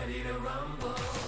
ready to rumble.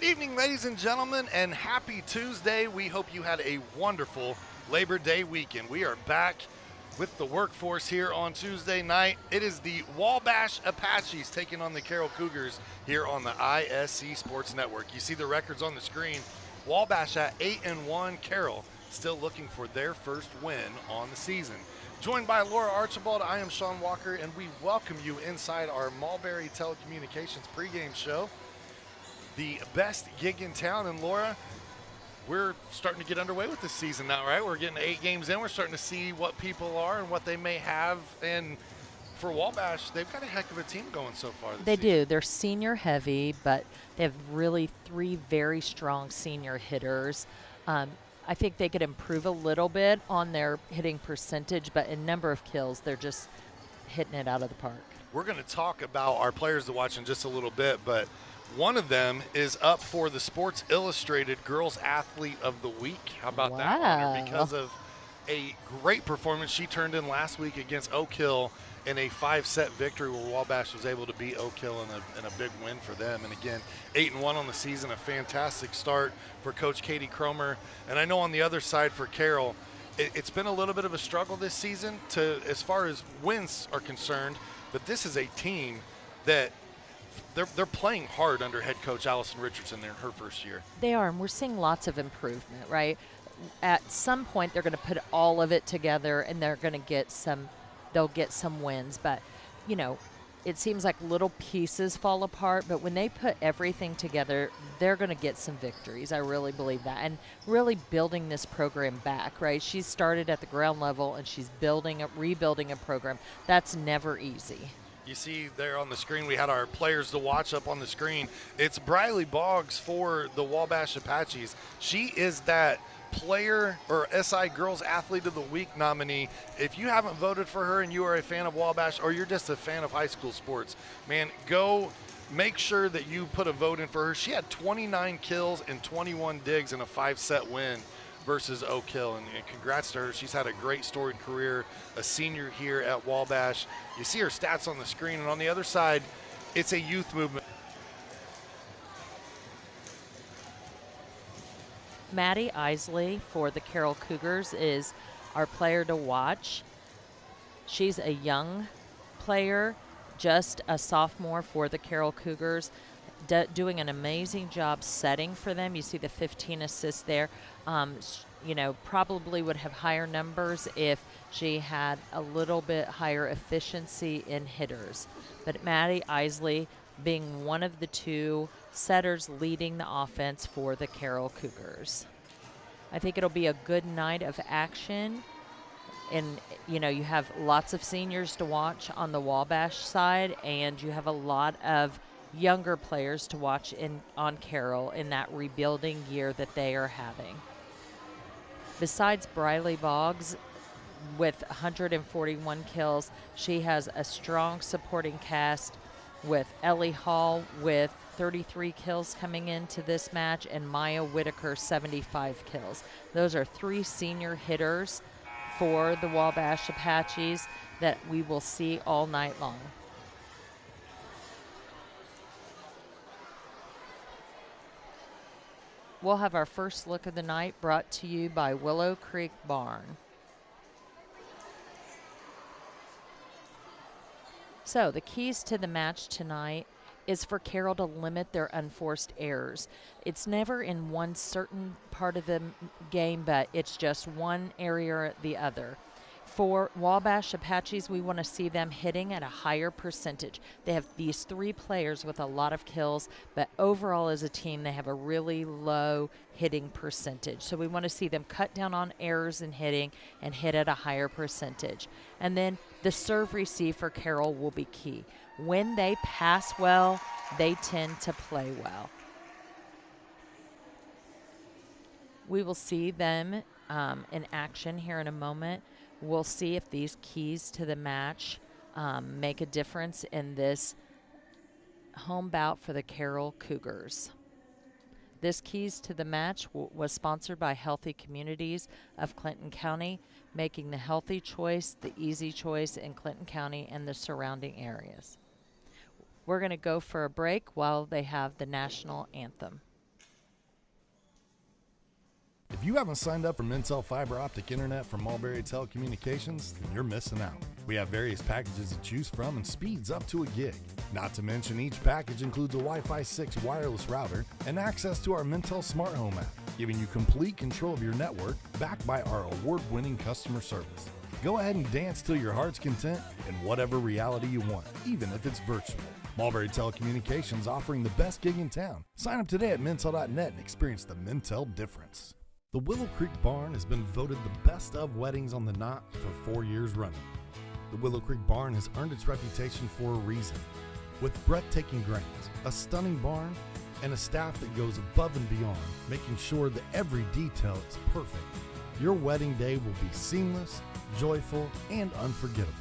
evening, ladies and gentlemen, and happy Tuesday. We hope you had a wonderful Labor Day weekend. We are back with the workforce here on Tuesday night. It is the Wabash Apaches taking on the Carroll Cougars here on the ISC Sports Network. You see the records on the screen. Wabash at 8-1, Carroll still looking for their first win on the season. Joined by Laura Archibald, I am Sean Walker, and we welcome you inside our Mulberry Telecommunications pregame show. The best gig in town. And Laura, we're starting to get underway with this season now, right? We're getting 8 games in. We're starting to see what people are and what they may have. And for Wabash, they've got a heck of a team going so far this They season. do. They're senior heavy, but they have really 3 very strong senior hitters. I think they could improve a little bit on their hitting percentage, but in number of kills, they're just hitting it out of the park. We're going to talk about our players to watch in just a little bit, but one of them is up for the Sports Illustrated Girls Athlete of the Week. How about that honor? Because of a great performance she turned in last week against Oak Hill in a 5-set victory where Wabash was able to beat Oak Hill in a big win for them. And again, 8-1 on the season, a fantastic start for Coach Katie Cromer. And I know on the other side for Carroll, it's been a little bit of a struggle this season as far as wins are concerned, but this is a team that they're playing hard under head coach Allison Richardson in her first year. They are, and we're seeing lots of improvement, right? At some point, they're going to put all of it together, and they're going to get they'll get some wins. But, you know, it seems like little pieces fall apart, but when they put everything together, they're going to get some victories. I really believe that. And really building this program back, right? She's started at the ground level, and she's rebuilding a program. That's never easy. You see there on the screen, we had our players to watch up on the screen. It's Briley Boggs for the Wabash Apaches. She is that player or SI Girls Athlete of the Week nominee. If you haven't voted for her and you are a fan of Wabash or you're just a fan of high school sports, man, go make sure that you put a vote in for her. She had 29 kills and 21 digs in a 5-set win versus Oak Hill, and congrats to her. She's had a great storied career, a senior here at Wabash. You see her stats on the screen, and on the other side, it's a youth movement. Maddie Isley for the Carroll Cougars is our player to watch. She's a young player, just a sophomore for the Carroll Cougars, doing an amazing job setting for them. You see the 15 assists there. You know, probably would have higher numbers if she had a little bit higher efficiency in hitters. But Maddie Isley being one of the 2 setters leading the offense for the Carroll Cougars. I think it'll be a good night of action. And, you know, you have lots of seniors to watch on the Wabash side, and you have a lot of younger players to watch on Carroll in that rebuilding year that they are having. Besides Briley Boggs, with 141 kills, she has a strong supporting cast with Ellie Hall with 33 kills coming into this match, and Maya Whitaker 75 kills. Those are 3 senior hitters for the Wabash Apaches that we will see all night long. We'll have our first look of the night brought to you by Willow Creek Barn. So the keys to the match tonight is for Carroll to limit their unforced errors. It's never in one certain part of the game, but it's just one area or the other. For Wabash Apaches, we want to see them hitting at a higher percentage. They have these 3 players with a lot of kills, but overall as a team, they have a really low hitting percentage. So we want to see them cut down on errors in hitting and hit at a higher percentage. And then the serve receive for Carroll will be key. When they pass well, they tend to play well. We will see them in action here in a moment. We'll see if these keys to the match make a difference in this home bout for the Carroll Cougars. This Keys to the Match was sponsored by Healthy Communities of Clinton County, making the healthy choice the easy choice in Clinton County and the surrounding areas. We're going to go for a break while they have the national anthem. If you haven't signed up for Mintel Fiber Optic Internet from Mulberry Telecommunications, then you're missing out. We have various packages to choose from and speeds up to a gig. Not to mention each package includes a Wi-Fi 6 wireless router and access to our Mintel Smart Home app, giving you complete control of your network backed by our award-winning customer service. Go ahead and dance till your heart's content in whatever reality you want, even if it's virtual. Mulberry Telecommunications offering the best gig in town. Sign up today at Mintel.net and experience the Mintel difference. The Willow Creek Barn has been voted the best of weddings on the knot for 4 years running. The Willow Creek Barn has earned its reputation for a reason. With breathtaking grounds, a stunning barn, and a staff that goes above and beyond, making sure that every detail is perfect, your wedding day will be seamless, joyful, and unforgettable.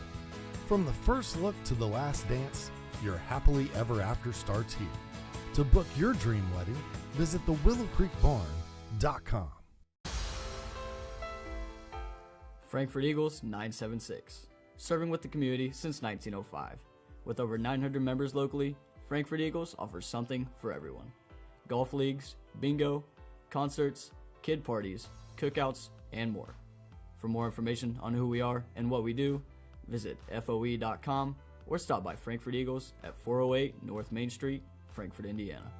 From the first look to the last dance, your happily ever after starts here. To book your dream wedding, visit thewillowcreekbarn.com. Frankfurt Eagles 976, serving with the community since 1905. With over 900 members locally, Frankfurt Eagles offers something for everyone. Golf leagues, bingo, concerts, kid parties, cookouts, and more. For more information on who we are and what we do, visit FOE.com or stop by Frankfurt Eagles at 408 North Main Street, Frankfurt, Indiana.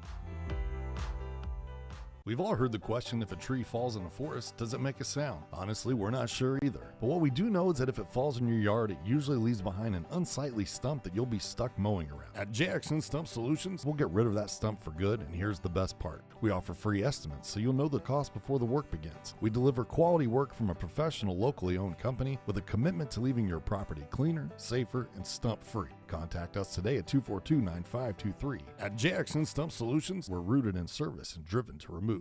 We've all heard the question, if a tree falls in a forest, does it make a sound? Honestly, we're not sure either. But what we do know is that if it falls in your yard, it usually leaves behind an unsightly stump that you'll be stuck mowing around. At JXN Stump Solutions, we'll get rid of that stump for good, and here's the best part. We offer free estimates, so you'll know the cost before the work begins. We deliver quality work from a professional, locally owned company with a commitment to leaving your property cleaner, safer, and stump-free. Contact us today at 242-9523. At JXN Stump Solutions, we're rooted in service and driven to remove.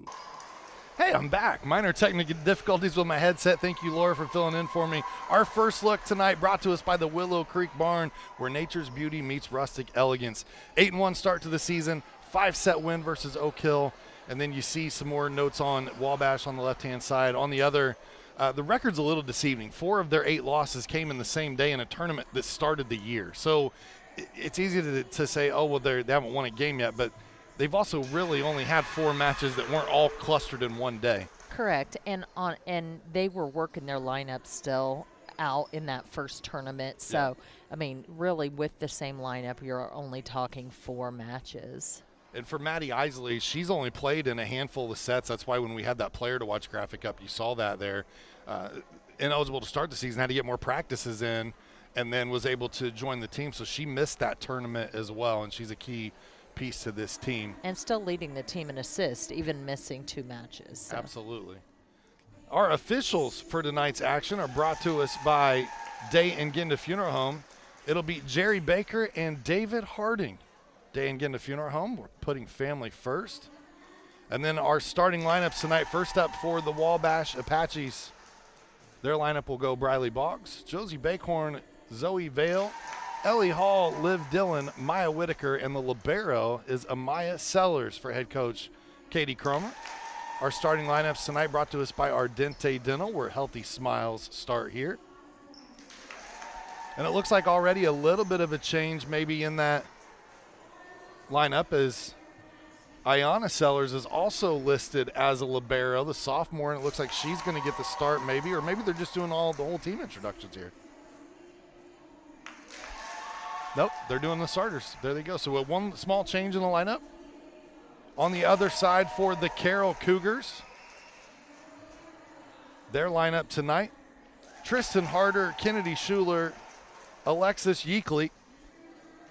Hey, I'm back. Minor technical difficulties with my headset. Thank you, Laura, for filling in for me. Our first look tonight brought to us by the Willow Creek Barn, where nature's beauty meets rustic elegance. 8-1 start to the season, 5-set win versus Oak Hill, and then you see some more notes on Wabash on the left-hand side. On the other, the record's a little deceiving. 4 of their 8 losses came in the same day in a tournament that started the year. So it's easy to say, oh, well, they haven't won a game yet, but they've also really only had 4 matches that weren't all clustered in one day. Correct, and they were working their lineup still out in that first tournament. So, yeah. I mean, really with the same lineup, you're only talking 4 matches. And for Maddie Isley, she's only played in a handful of sets. That's why when we had that player to watch graphic up, you saw that there. Ineligible to start the season, had to get more practices in, and then was able to join the team. So she missed that tournament as well, and she's a key piece to this team. And still leading the team in assists, even missing 2 matches. So. Absolutely. Our officials for tonight's action are brought to us by Day and Ginda Funeral Home. It'll be Jerry Baker and David Harding. Day and Ginda Funeral Home, we're putting family first. And then our starting lineups tonight, first up for the Wabash Apaches. Their lineup will go Briley Boggs, Josie Bakhorn, Zoe Vale, Ellie Hall, Liv Dillon, Maya Whitaker, and the libero is Amaya Sellers for head coach Katie Cromer. Our starting lineups tonight brought to us by Ardente Dental, where healthy smiles start here. And it looks like already a little bit of a change maybe in that lineup, as Ayanna Sellers is also listed as a libero, the sophomore, and it looks like she's going to get the start maybe, or maybe they're just doing the whole team introductions here. Nope, they're doing the starters. There they go. So with one small change in the lineup. On the other side for the Carroll Cougars, their lineup tonight, Tristan Harder, Kennedy Schuler, Alexis Yeakley,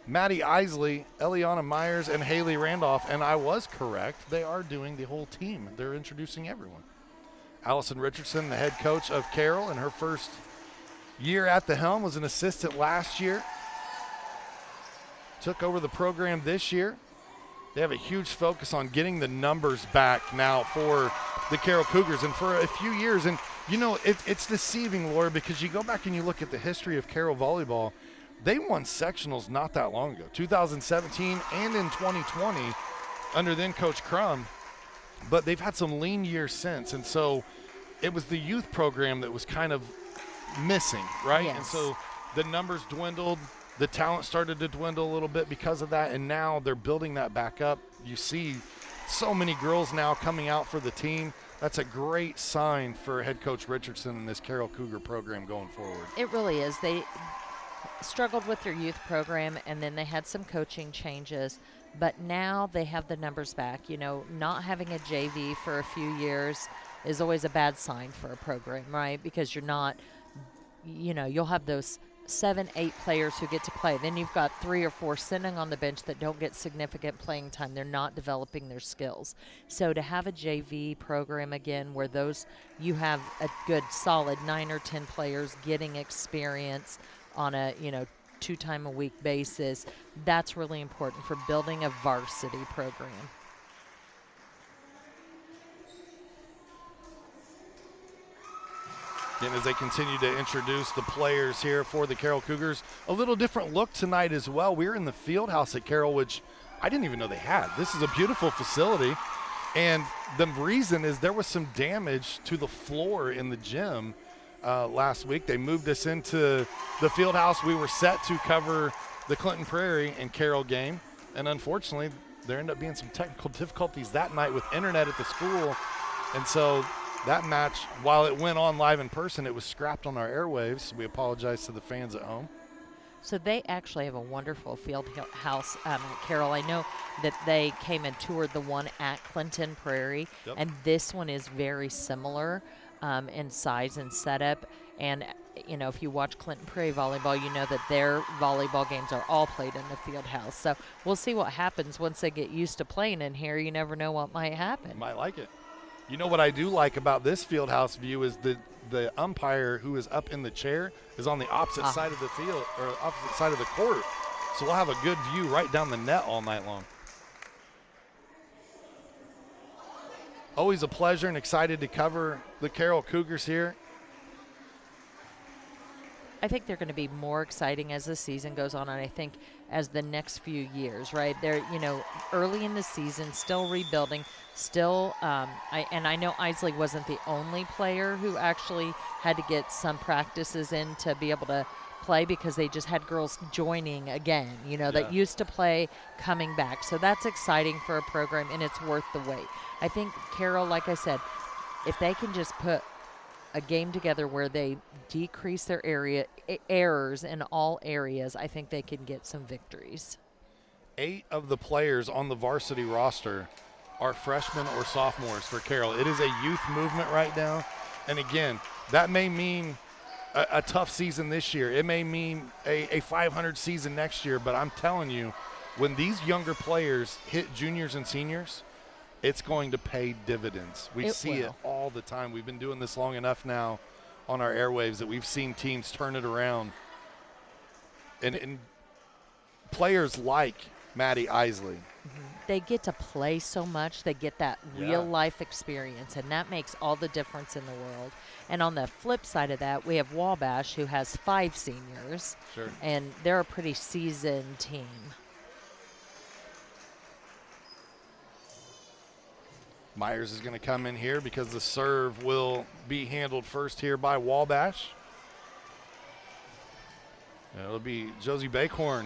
Maddie Isley, Eliana Myers, and Haley Randolph. And I was correct. They are doing the whole team. They're introducing everyone. Allison Richardson, the head coach of Carroll, in her first year at the helm, was an assistant last year. Took over the program this year. They have a huge focus on getting the numbers back now for the Carroll Cougars. And for a few years, and you know, it's deceiving, Laura, because you go back and you look at the history of Carroll volleyball. They won sectionals not that long ago, 2017 and in 2020 under then Coach Crum. But they've had some lean years since. And so it was the youth program that was kind of missing, right? Yes. And so the numbers dwindled. The talent started to dwindle a little bit because of that, and now they're building that back up. You see so many girls now coming out for the team. That's a great sign for head coach Richardson and this Carroll Cougar program going forward. It really is. They struggled with their youth program, and then they had some coaching changes, but now they have the numbers back. You know, not having a JV for a few years is always a bad sign for a program, right? Because you're not, you know, you'll have those 7, 8 players who get to play. Then you've got 3 or 4 sitting on the bench that don't get significant playing time. They're not developing their skills. So to have a JV program again where you have a good solid 9 or 10 players getting experience on a, 2-time-a-week basis, that's really important for building a varsity program. And as they continue to introduce the players here for the Carroll Cougars, a little different look tonight as well. We're in the field house at Carroll, which I didn't even know they had. This is a beautiful facility, and the reason is there was some damage to the floor in the gym last week. They moved us into the field house. We were set to cover the Clinton Prairie and Carroll game, and unfortunately there ended up being some technical difficulties that night with internet at the school, and so that match, while it went on live in person, it was scrapped on our airwaves. We apologize to the fans at home. So they actually have a wonderful field house at Carroll. I know that they came and toured the one at Clinton Prairie, and this one is very similar in size and setup. And, if you watch Clinton Prairie volleyball, you know that their volleyball games are all played in the field house. So we'll see what happens once they get used to playing in here. You never know what might happen. Might like it. You know what I do like about this field house view is the umpire who is up in the chair is on the opposite side of the field, or opposite side of the court. So we'll have a good view right down the net all night long. Always a pleasure and excited to cover the Carroll Cougars here. I think they're going to be more exciting as the season goes on, and I think as the next few years, right? They're, early in the season, still rebuilding, still, I know Isley wasn't the only player who actually had to get some practices in to be able to play, because they just had girls joining again, that used to play coming back. So that's exciting for a program, and it's worth the wait. I think Carroll, like I said, if they can just put a game together where they decrease their errors in all areas, I think they can get some victories. 8 of the players on the varsity roster are freshmen or sophomores for Carroll. It is a youth movement right now. And again, that may mean a tough season this year. It may mean a 500 season next year, but I'm telling you, when these younger players hit juniors and seniors, it's going to pay dividends. We see it all the time. We've been doing this long enough now on our airwaves that we've seen teams turn it around. And players like Maddie Isley. They get to play so much. They get that real-life experience, and that makes all the difference in the world. And on the flip side of that, we have Wabash, who has 5 seniors, and they're a pretty seasoned team. Myers is going to come in here because the serve will be handled first here by Wabash. It'll be Josie Bakehorn.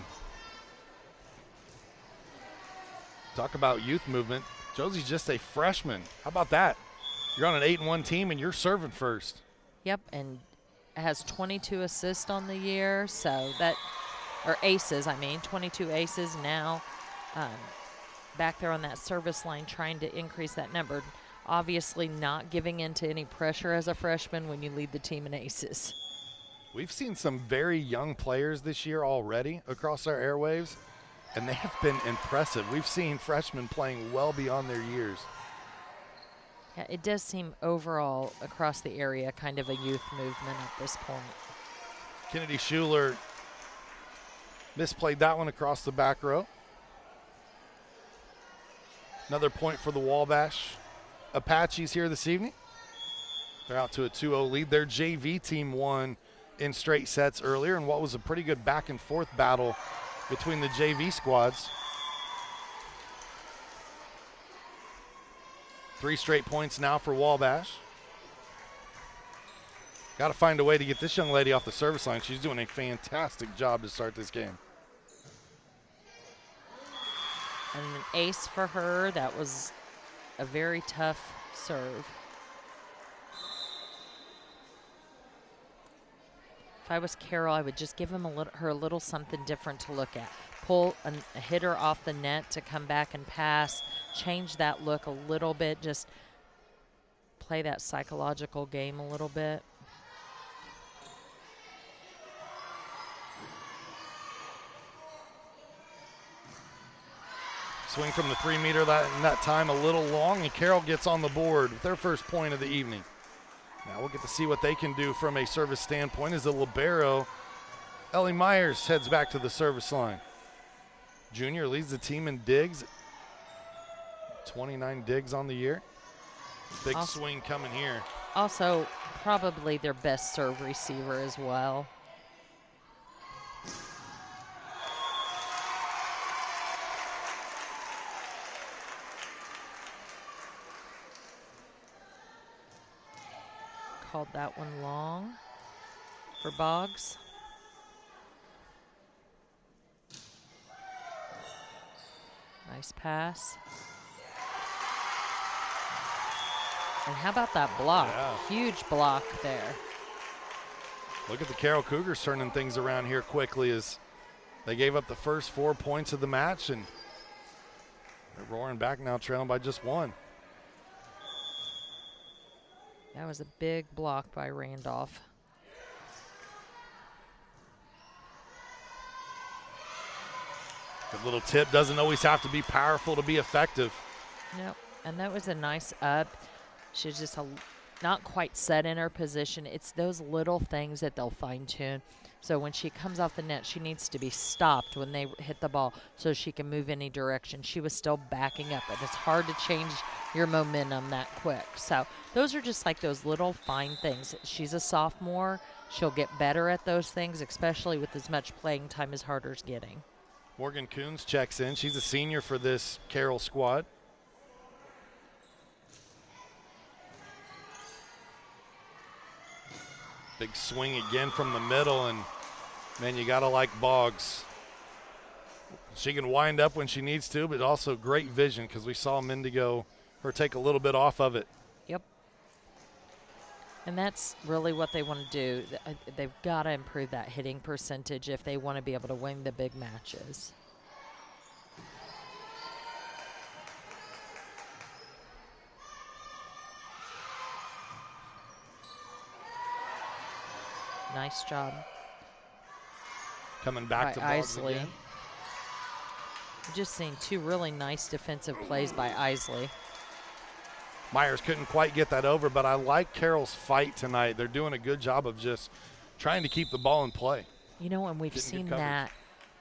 Talk about youth movement. Josie's just a freshman. How about that? You're on an 8-1 team and you're serving first. Yep, and has 22 assists on the year, so that, or aces, 22 aces now. Back there on that service line trying to increase that number. Obviously not giving in to any pressure as a freshman when you lead the team in aces. We've seen some very young players this year already across our airwaves, and they have been impressive. We've seen freshmen playing well beyond their years. Yeah, it does seem overall across the area kind of a youth movement at this point. Kennedy Schuler misplayed that one across the back row. Another point for the Wabash Apaches here this evening. They're out to a 2-0 lead. Their JV team won in straight sets earlier in what was a pretty good back and forth battle between the JV squads. 3 straight points now for Wabash. Got to find a way to get this young lady off the service line. She's doing a fantastic job to start this game. And an ace for her. That was a very tough serve. If I was Carroll, I would just give her a little something different to look at. Pull a hitter off the net to come back and pass, change that look a little bit, just play that psychological game a little bit. Swing from the 3-meter that time a little long, and Carroll gets on the board with their first point of the evening. Now we'll get to see what they can do from a service standpoint as the libero, Ellie Myers, heads back to the service line. Junior leads the team in digs, 29 digs on the year. Big swing coming here. Also, probably their best serve receiver as well. Called that one long for Boggs. Nice pass. And how about that block? Yeah. Huge block there. Look at the Carroll Cougars turning things around here quickly as they gave up the first 4 points of the match, and they're roaring back now, trailing by just 1. That was a big block by Randolph. The little tip doesn't always have to be powerful to be effective. Nope, and that was a nice up. She's just not quite set in her position. It's those little things that they'll fine-tune. So when she comes off the net, she needs to be stopped when they hit the ball so she can move any direction. She was still backing up, and it's hard to change your momentum that quick. So those are just like those little fine things. She's a sophomore. She'll get better at those things, especially with as much playing time as Harder's getting. Morgan Coons checks in. She's a senior for this Carroll squad. Big swing again from the middle, and man, you gotta like Boggs. She can wind up when she needs to, but also great vision, because we saw Mendigo, her take a little bit off of it. Yep. And that's really what they want to do. They've got to improve that hitting percentage if they want to be able to win the big matches. Nice job. Coming back to Boggs Isley. again. Just seen 2 really nice defensive plays by Isley. Myers couldn't quite get that over, but I like Carroll's fight tonight. They're doing a good job of just trying to keep the ball in play. You know, and we've seen that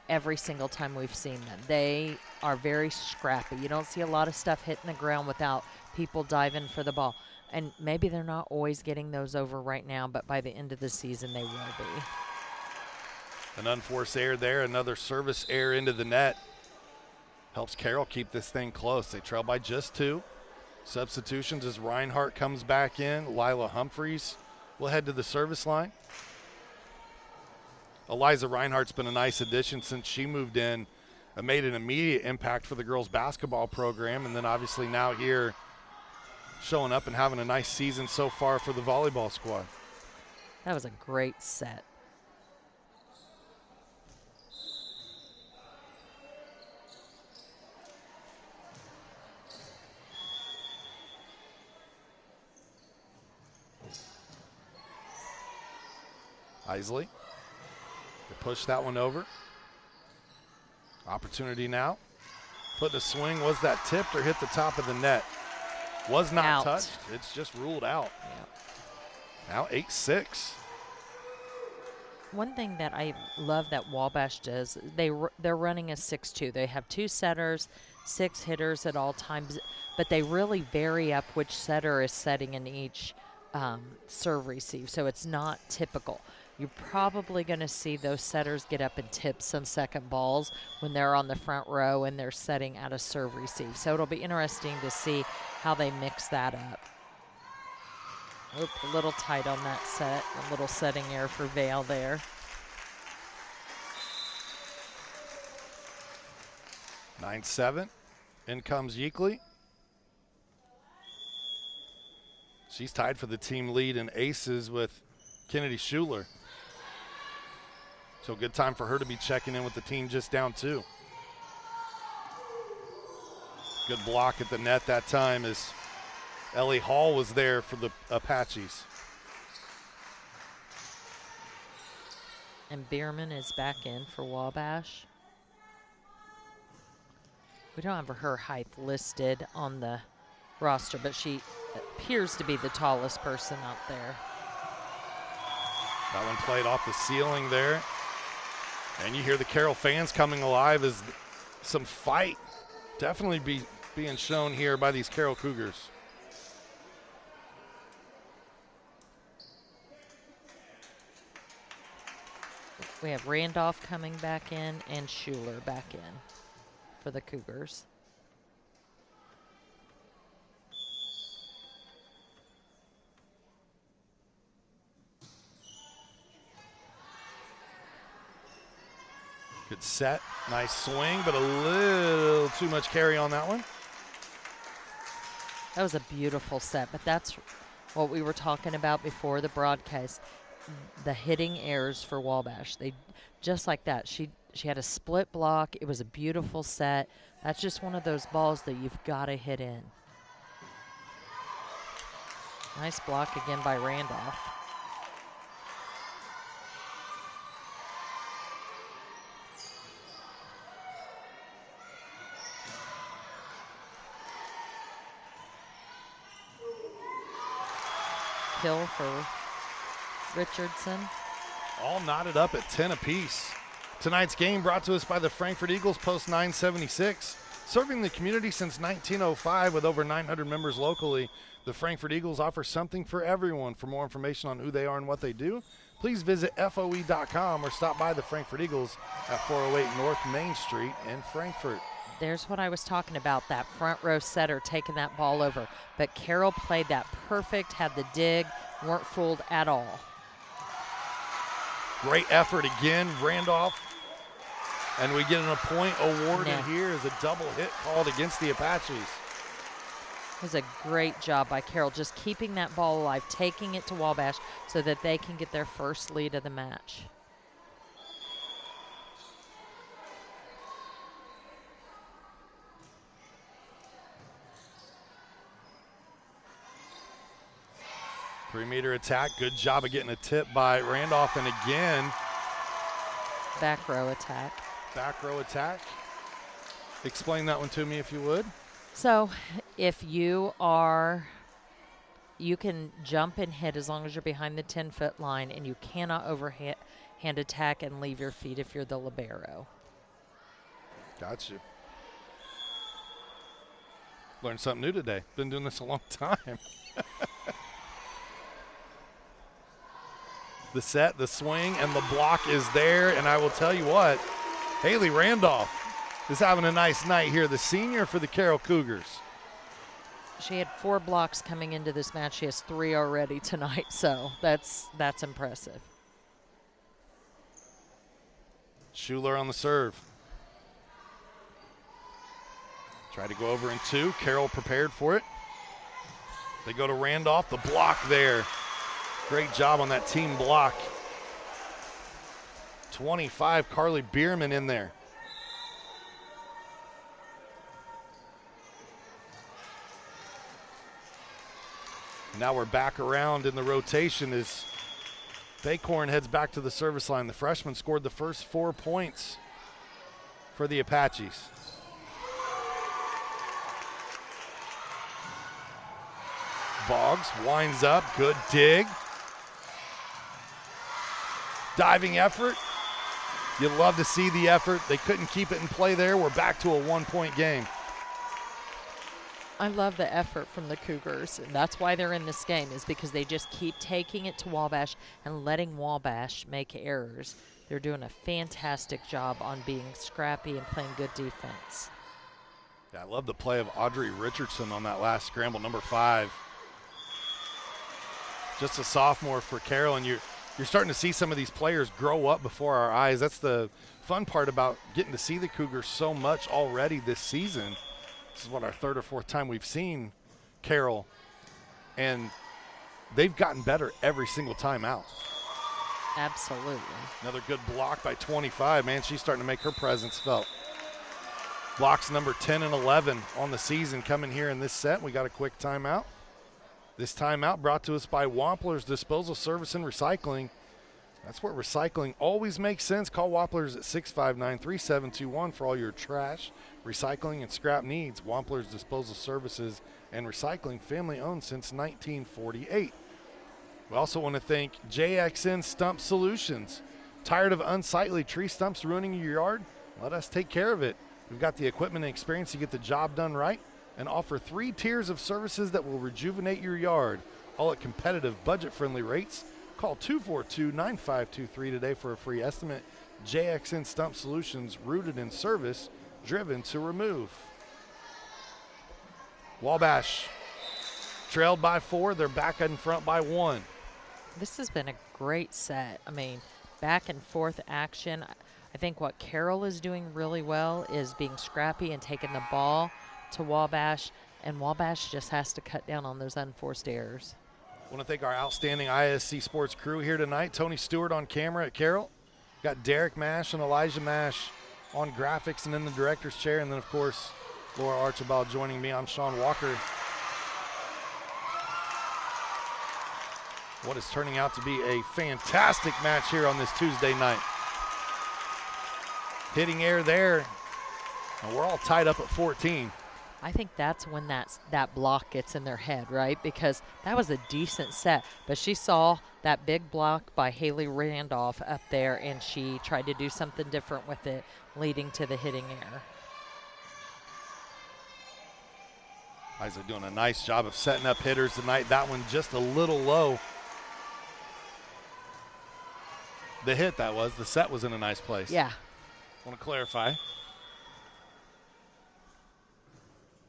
every single time we've seen them. They are very scrappy. You don't see a lot of stuff hitting the ground without people diving for the ball. And maybe they're not always getting those over right now, but by the end of the season, they will be. An unforced error there, another service error into the net. Helps Carroll keep this thing close. They trail by just 2. Substitutions as Reinhardt comes back in. Lila Humphreys will head to the service line. Eliza Reinhardt's been a nice addition since she moved in. Made an immediate impact for the girls basketball program, and then obviously now here showing up and having a nice season so far for the volleyball squad. That was a great set. Isley, they push that one over. Opportunity now. Put the swing. Was that tipped or hit the top of the net? Was not touched. It's just ruled out. Yep. Now 8-6. One thing that I love that Wabash does, they're running a 6-2. They have 2 setters, 6 hitters at all times, but they really vary up which setter is setting in each serve receive, so it's not typical. You're probably going to see those setters get up and tip some second balls when they're on the front row and they're setting at a serve receive. So it'll be interesting to see how they mix that up. Oop, a little tight on that set. A little setting error for Vale there. 9-7. In comes Yeakley. She's tied for the team lead in aces with Kennedy Schuler. So good time for her to be checking in with the team just down 2. Good block at the net that time as Ellie Hall was there for the Apaches. And Bierman is back in for Wabash. We don't have her height listed on the roster, but she appears to be the tallest person out there. That one played off the ceiling there. And you hear the Carroll fans coming alive as some fight definitely being shown here by these Carroll Cougars. We have Randolph coming back in and Schuler back in for the Cougars. Good set, nice swing, but a little too much carry on that one. That was a beautiful set, but that's what we were talking about before the broadcast. The hitting errors for Wabash. They just like that. She had a split block. It was a beautiful set. That's just one of those balls that you've got to hit in. Nice block again by Randolph. Kill for Richardson. All knotted up at 10 apiece. Tonight's game brought to us by the Frankfort Eagles, Post 976. Serving the community since 1905 with over 900 members locally, the Frankfort Eagles offer something for everyone. For more information on who they are and what they do, please visit FOE.com or stop by the Frankfort Eagles at 408 North Main Street in Frankfort. There's what I was talking about, that front row setter taking that ball over. But Carroll played that perfect, had the dig, weren't fooled at all. Great effort again, Randolph. And we get a point awarded here as a double hit called against the Apaches. It was a great job by Carroll, just keeping that ball alive, taking it to Wabash so that they can get their first lead of the match. Three-meter attack. Good job of getting a tip by Randolph. And again, back row attack. Back row attack. Explain that one to me if you would. So if you can jump and hit as long as you're behind the 10-foot line, and you cannot overhand attack and leave your feet if you're the libero. Got you. Learned something new today. Been doing this a long time. The set, the swing, and the block is there. And I will tell you what, Haley Randolph is having a nice night here, the senior for the Carroll Cougars. She had 4 blocks coming into this match. She has 3 already tonight, so that's impressive. Schuler on the serve. Try to go over in 2. Carroll prepared for it. They go to Randolph. The block there. Great job on that team block. 25, Carly Bierman in there. Now we're back around in the rotation as Baycorn heads back to the service line. The freshman scored the first 4 points for the Apaches. Boggs winds up, good dig. Diving effort. You love to see the effort. They couldn't keep it in play there. We're back to a 1-point game. I love the effort from the Cougars, and that's why they're in this game, is because they just keep taking it to Wabash and letting Wabash make errors. They're doing a fantastic job on being scrappy and playing good defense. Yeah, I love the play of Audrey Richardson on that last scramble, number 5. Just a sophomore for Carroll, and you're starting to see some of these players grow up before our eyes. That's the fun part about getting to see the Cougars so much already this season. This is what, our 3rd or 4th time we've seen Carroll, and they've gotten better every single time out. Absolutely. Another good block by 25. Man, she's starting to make her presence felt. Blocks number 10 and 11 on the season coming here in this set. We got a quick timeout. This timeout brought to us by Wampler's Disposal Service and Recycling. That's where recycling always makes sense. Call Wampler's at 659-3721 for all your trash, recycling, and scrap needs. Wampler's Disposal Services and Recycling, family owned since 1948. We also want to thank JXN Stump Solutions. Tired of unsightly tree stumps ruining your yard? Let us take care of it. We've got the equipment and experience to get the job done right and offer 3 tiers of services that will rejuvenate your yard, all at competitive, budget-friendly rates. Call 242-9523 today for a free estimate. JXN Stump Solutions, rooted in service, driven to remove. Wabash trailed by 4. They're back in front by 1. This has been a great set. I mean, back and forth action. I think what Carroll is doing really well is being scrappy and taking the ball to Wabash, and Wabash just has to cut down on those unforced errors. I want to thank our outstanding ISC Sports crew here tonight. Tony Stewart on camera at Carroll. Got Derek Mash and Elijah Mash on graphics and in the director's chair. And then, of course, Laura Archibald joining me. I'm Sean Walker. What is turning out to be a fantastic match here on this Tuesday night. Hitting air there. And we're all tied up at 14. I think that's when that block gets in their head, right? Because that was a decent set, but she saw that big block by Haley Randolph up there, and she tried to do something different with it, leading to the hitting error. Liza doing a nice job of setting up hitters tonight. That one just a little low. The hit that was, the set was in a nice place. Yeah. Want to clarify.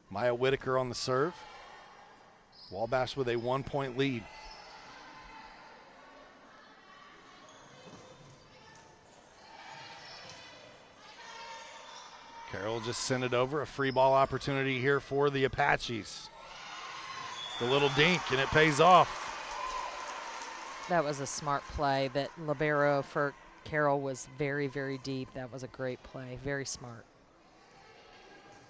Maya Whitaker on the serve. Wabash with a 1-point lead. Carroll just sent it over. A free ball opportunity here for the Apaches. The little dink, and it pays off. That was a smart play. That libero for Carroll was very, very deep. That was a great play. Very smart.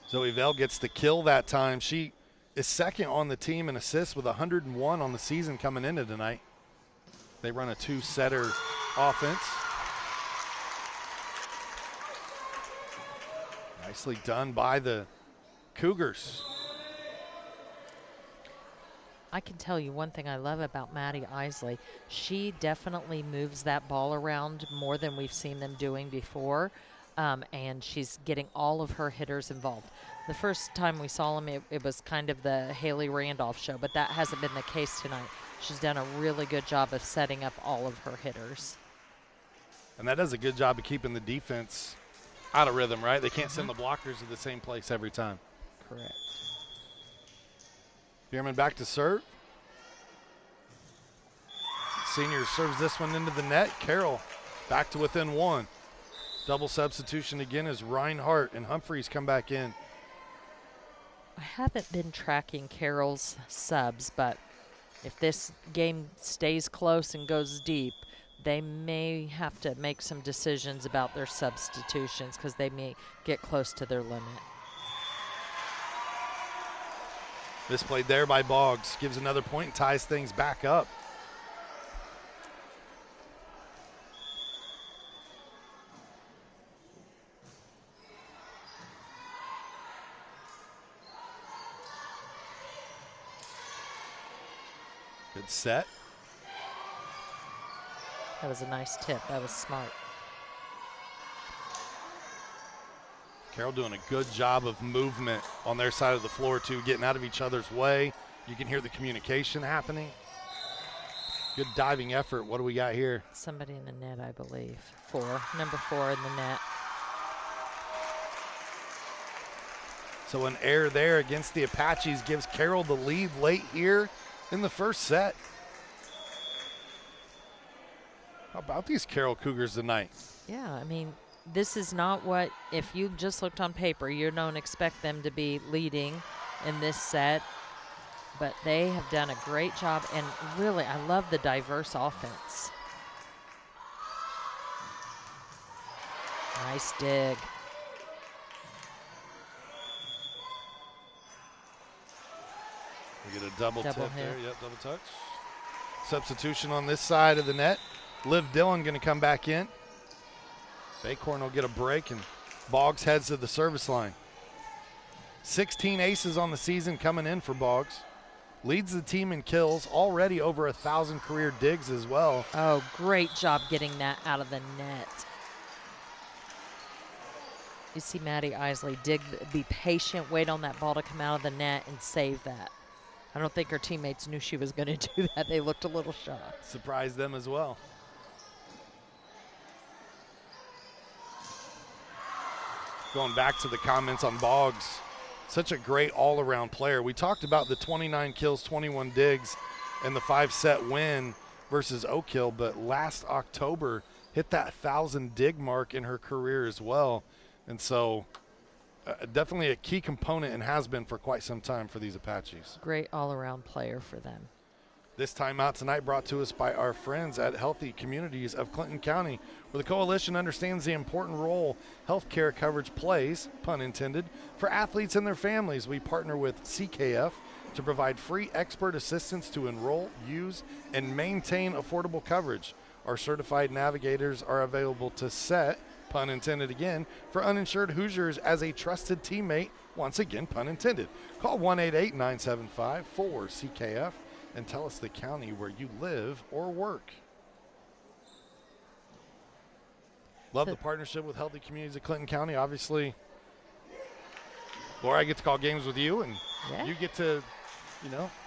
Zoe Vell gets the kill that time. She is second on the team in assists with 101 on the season coming into tonight. They run a 2-setter offense. Nicely done by the Cougars. I can tell you one thing I love about Maddie Isley. She definitely moves that ball around more than we've seen them doing before. And she's getting all of her hitters involved. The first time we saw them, it was kind of the Haley Randolph show, but that hasn't been the case tonight. She's done a really good job of setting up all of her hitters. And that does a good job of keeping the defense out of rhythm, right? They can't send the blockers to the same place every time. Correct. Bierman back to serve. Senior serves this one into the net. Carroll back to within 1. Double substitution again as Reinhart and Humphreys come back in. I haven't been tracking Carroll's subs, but if this game stays close and goes deep, they may have to make some decisions about their substitutions because they may get close to their limit. This played there by Boggs gives another point and ties things back up. Good set. That was a nice tip. That was smart. Carroll doing a good job of movement on their side of the floor too, getting out of each other's way. You can hear the communication happening. Good diving effort. What do we got here? Somebody in the net, I believe. Number 4 in the net. So an error there against the Apaches gives Carroll the lead late here in the first set. How about these Carroll Cougars tonight? Yeah, I mean, this is not what, if you just looked on paper, you don't expect them to be leading in this set. But they have done a great job, and really, I love the diverse offense. Nice dig. We get a double tip hit. there. Yep, double touch. Substitution on this side of the net. Liv Dillon going to come back in. Baycorn will get a break, and Boggs heads to the service line. 16 aces on the season coming in for Boggs. Leads the team in kills, already over 1,000 career digs as well. Oh, great job getting that out of the net. You see Maddie Isley be patient, wait on that ball to come out of the net and save that. I don't think her teammates knew she was going to do that. They looked a little shocked. Surprised them as well. Going back to the comments on Boggs, such a great all-around player. We talked about the 29 kills, 21 digs, and the 5-set win versus Oak Hill, but last October hit that 1,000 dig mark in her career as well. And so definitely a key component and has been for quite some time for these Apaches. Great all-around player for them. This timeout tonight brought to us by our friends at Healthy Communities of Clinton County, where the coalition understands the important role healthcare coverage plays, pun intended, for athletes and their families. We partner with CKF to provide free expert assistance to enroll, use, and maintain affordable coverage. Our certified navigators are available to set, pun intended again, for uninsured Hoosiers as a trusted teammate, once again, pun intended. Call 1-888-975-4CKF. and tell us the county where you live or work. Love the partnership with Healthy Communities of Clinton County. Obviously, Laura, I get to call games with you, and you get to,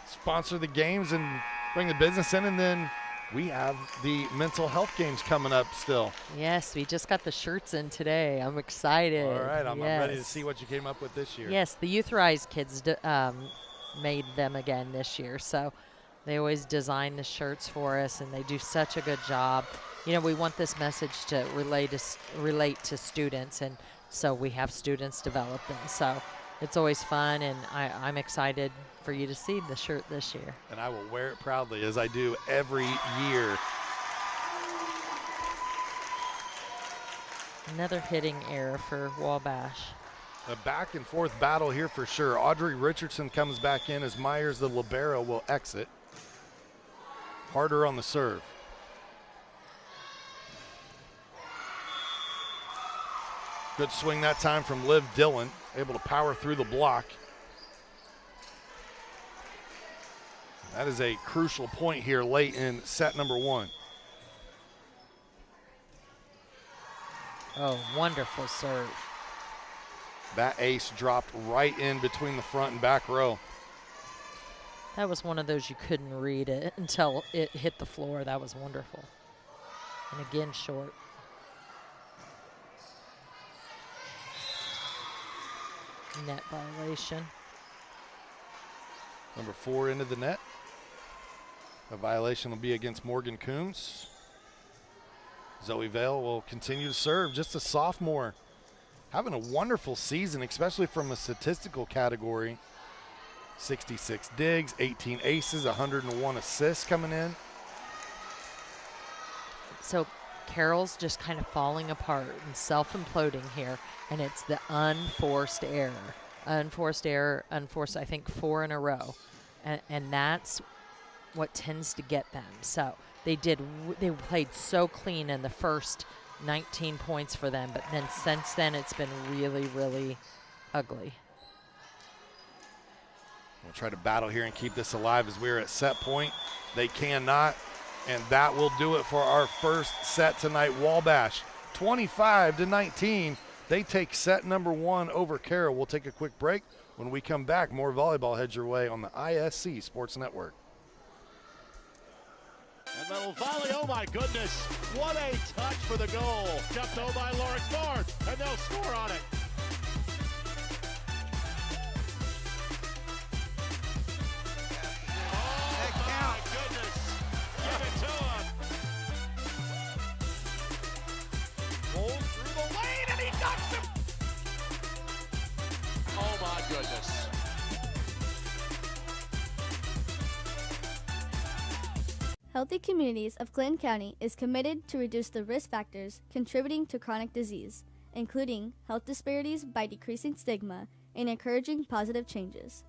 sponsor the games and bring the business in, and then we have the mental health games coming up still. Yes, we just got the shirts in today. I'm excited. All right, I'm ready to see what you came up with this year. Yes, the Youth Rise kids made them again this year, so they always design the shirts for us, and they do such a good job. We want this message to relate to students, and so we have students develop them. So it's always fun, and I'm excited for you to see the shirt this year. And I will wear it proudly, as I do every year. Another hitting error for Wabash. A back and forth battle here for sure. Audrey Richardson comes back in as Myers, the libero, will exit. Harder on the serve. Good swing that time from Liv Dillon, able to power through the block. That is a crucial point here late in set number one. Oh, wonderful serve. That ace dropped right in between the front and back row. That was one of those you couldn't read it until it hit the floor. That was wonderful. And again, short. Net violation. Number 4 into the net. A violation will be against Morgan Coombs. Zoe Vale will continue to serve. Just a sophomore. Having a wonderful season, especially from a statistical category. 66 digs, 18 aces, 101 assists coming in. So Carroll's just kind of falling apart and self-imploding here, and it's the unforced error. Unforced error, I think 4 in a row. And that's what tends to get them. So they played so clean in the first 19 points for them, but then since then it's been really, really ugly. We'll try to battle here and keep this alive as we're at set point. They cannot, and that will do it for our first set tonight. Wabash, 25-19. They take set number 1 over Carroll. We'll take a quick break. When we come back, more volleyball heads your way on the ISC Sports Network. And little volley, oh my goodness, what a touch for the goal. Jumped over by Lawrence North, and they'll score on it. Healthy Communities of Clinton County is committed to reduce the risk factors contributing to chronic disease including health disparities by decreasing stigma and encouraging positive changes.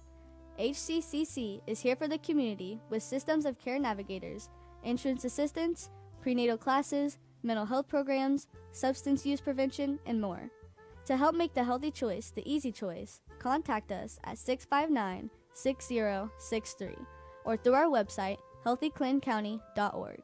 HCCC is here for the community with systems of care navigators, entrance assistance, prenatal classes, mental health programs, substance use prevention, and more. To help make the healthy choice the easy choice, contact us at 659-6063 or through our website, healthyclintoncounty.org.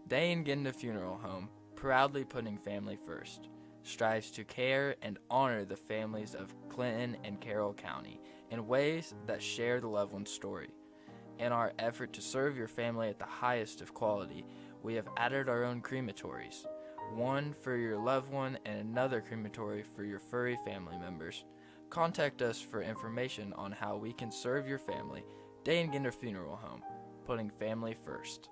Day and Ginda Funeral Home, proudly putting family first, strives to care and honor the families of Clinton and Carroll County in ways that share the loved one's story. In our effort to serve your family at the highest of quality, we have added our own crematories, one for your loved one and another crematory for your furry family members. Contact us for information on how we can serve your family. Day and Ginda Funeral Home, putting family first.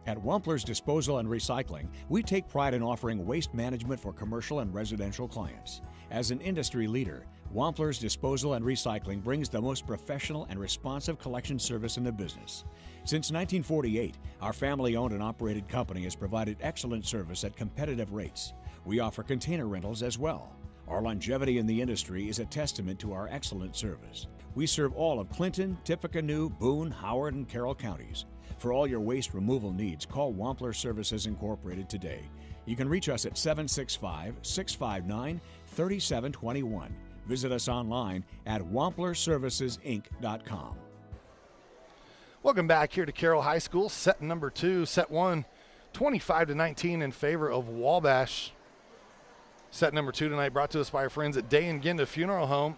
At Wampler's Disposal and Recycling, we take pride in offering waste management for commercial and residential clients. As an industry leader, Wampler's Disposal and Recycling brings the most professional and responsive collection service in the business. Since 1948, our family-owned and operated company has provided excellent service at competitive rates. We offer container rentals as well. Our longevity in the industry is a testament to our excellent service. We serve all of Clinton, Tippecanoe, Boone, Howard, and Carroll counties. For all your waste removal needs, call Wampler Services Incorporated today. You can reach us at 765-659-3721. Visit us online at wamplerservicesinc.com. Welcome back here to Carroll High School. Set number 2, set 1, 25-19 in favor of Wabash. Set number 2 tonight brought to us by our friends at Day and Ginda Funeral Home.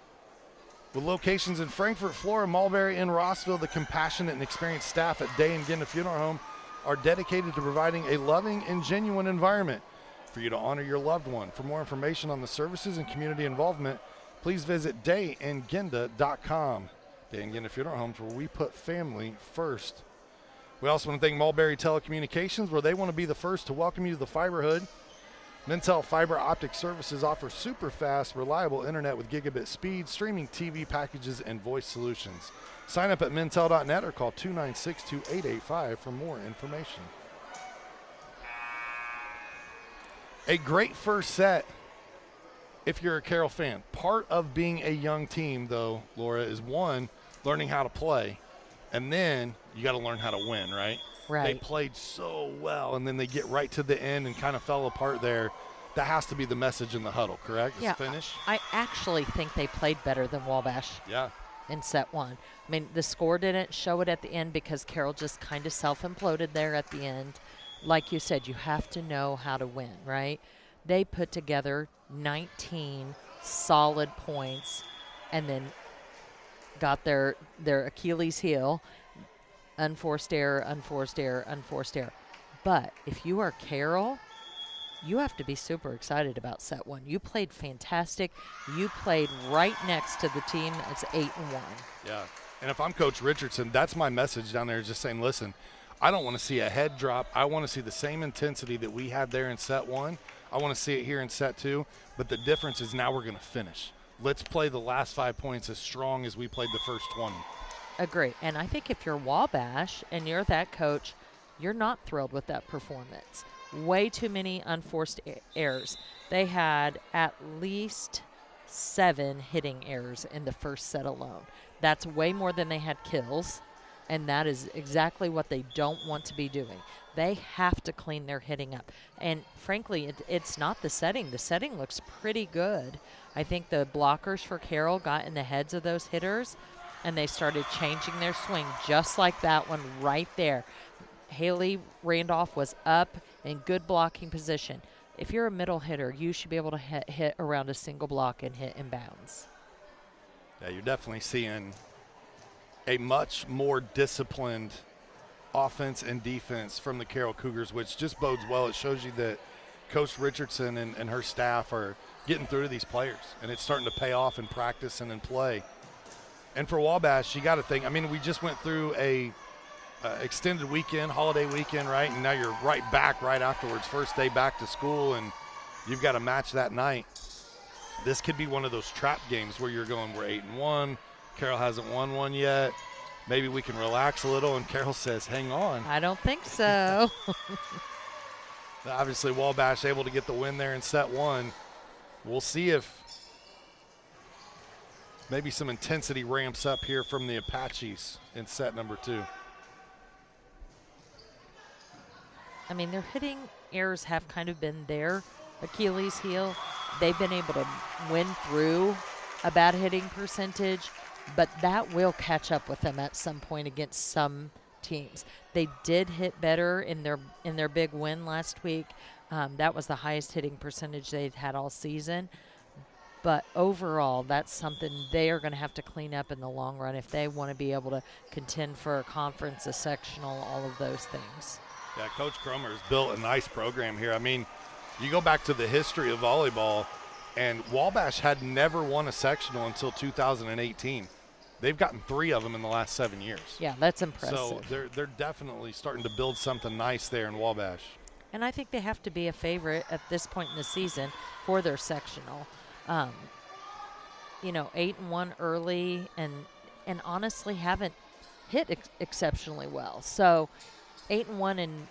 With locations in Frankfort, Flora, Mulberry, and Rossville, the compassionate and experienced staff at Day and Ginda Funeral Home are dedicated to providing a loving and genuine environment for you to honor your loved one. For more information on the services and community involvement, please visit dayandginda.com. Day and Ginda Funeral Homes, where we put family first. We also want to thank Mulberry Telecommunications, where they want to be the first to welcome you to the Fiberhood. Mintel Fiber Optic Services offers super fast, reliable internet with gigabit speed, streaming TV packages, and voice solutions. Sign up at mintel.net or call 296-2885 for more information. A great first set if you're a Carroll fan. Part of being a young team, though, Laura, is one, learning how to play, and then you got to learn how to win, right? Right. They played so well, and then they get right to the end and kind of fell apart there. That has to be the message in the huddle, correct? Yeah, Finish? I actually think they played better than Wabash. Yeah. In set 1. I mean, the score didn't show it at the end because Carroll just kind of self-imploded there at the end. Like you said, you have to know how to win, right? They put together 19 solid points and then got their Achilles heel. Unforced error, unforced error, unforced error. But if you are Carroll, you have to be super excited about set 1. You played fantastic. You played right next to the team that's 8-1. Yeah. And if I'm Coach Richardson, that's my message down there, is just saying, listen, I don't want to see a head drop. I want to see the same intensity that we had there in set 1. I want to see it here in set 2. But the difference is now we're going to finish. Let's play the last 5 points as strong as we played the first 20. Agree. And I think if you're Wabash and you're that coach, you're not thrilled with that performance. Way too many unforced errors. They had at least 7 hitting errors in the first set alone. That's way more than they had kills, and that is exactly what they don't want to be doing. They have to clean their hitting up. And frankly, it's not the setting. The setting looks pretty good. I think the blockers for Carroll got in the heads of those hitters, and they started changing their swing just like that one right there. Haley Randolph was up in good blocking position. If you're a middle hitter, you should be able to hit around a single block and hit in bounds. Yeah, you're definitely seeing a much more disciplined offense and defense from the Carroll Cougars, which just bodes well. It shows you that Coach Richardson and her staff are getting through to these players, and it's starting to pay off in practice and in play. And for Wabash, you got to think, I mean, we just went through a extended weekend, holiday weekend, right? And now you're right back right afterwards, first day back to school, and you've got a match that night. This could be one of those trap games where you're going, we're 8-1, Carroll hasn't won one yet. Maybe we can relax a little, and Carroll says, hang on. I don't think so. Obviously, Wabash able to get the win there in set one. We'll see if maybe some intensity ramps up here from the Apaches in set number 2. I mean, their hitting errors have kind of been their Achilles heel. They've been able to win through a bad hitting percentage, but that will catch up with them at some point against some teams. They did hit better in their big win last week. That was the highest hitting percentage they've had all season. But overall, that's something they are going to have to clean up in the long run if they want to be able to contend for a conference, a sectional, all of those things. Yeah, Coach Cromer has built a nice program here. I mean, you go back to the history of volleyball, and Wabash had never won a sectional until 2018. They've gotten 3 of them in the last 7 years. Yeah, that's impressive. So they're definitely starting to build something nice there in Wabash. And I think they have to be a favorite at this point in the season for their sectional. 8-1 early, and honestly haven't hit exceptionally well. So 8-1, and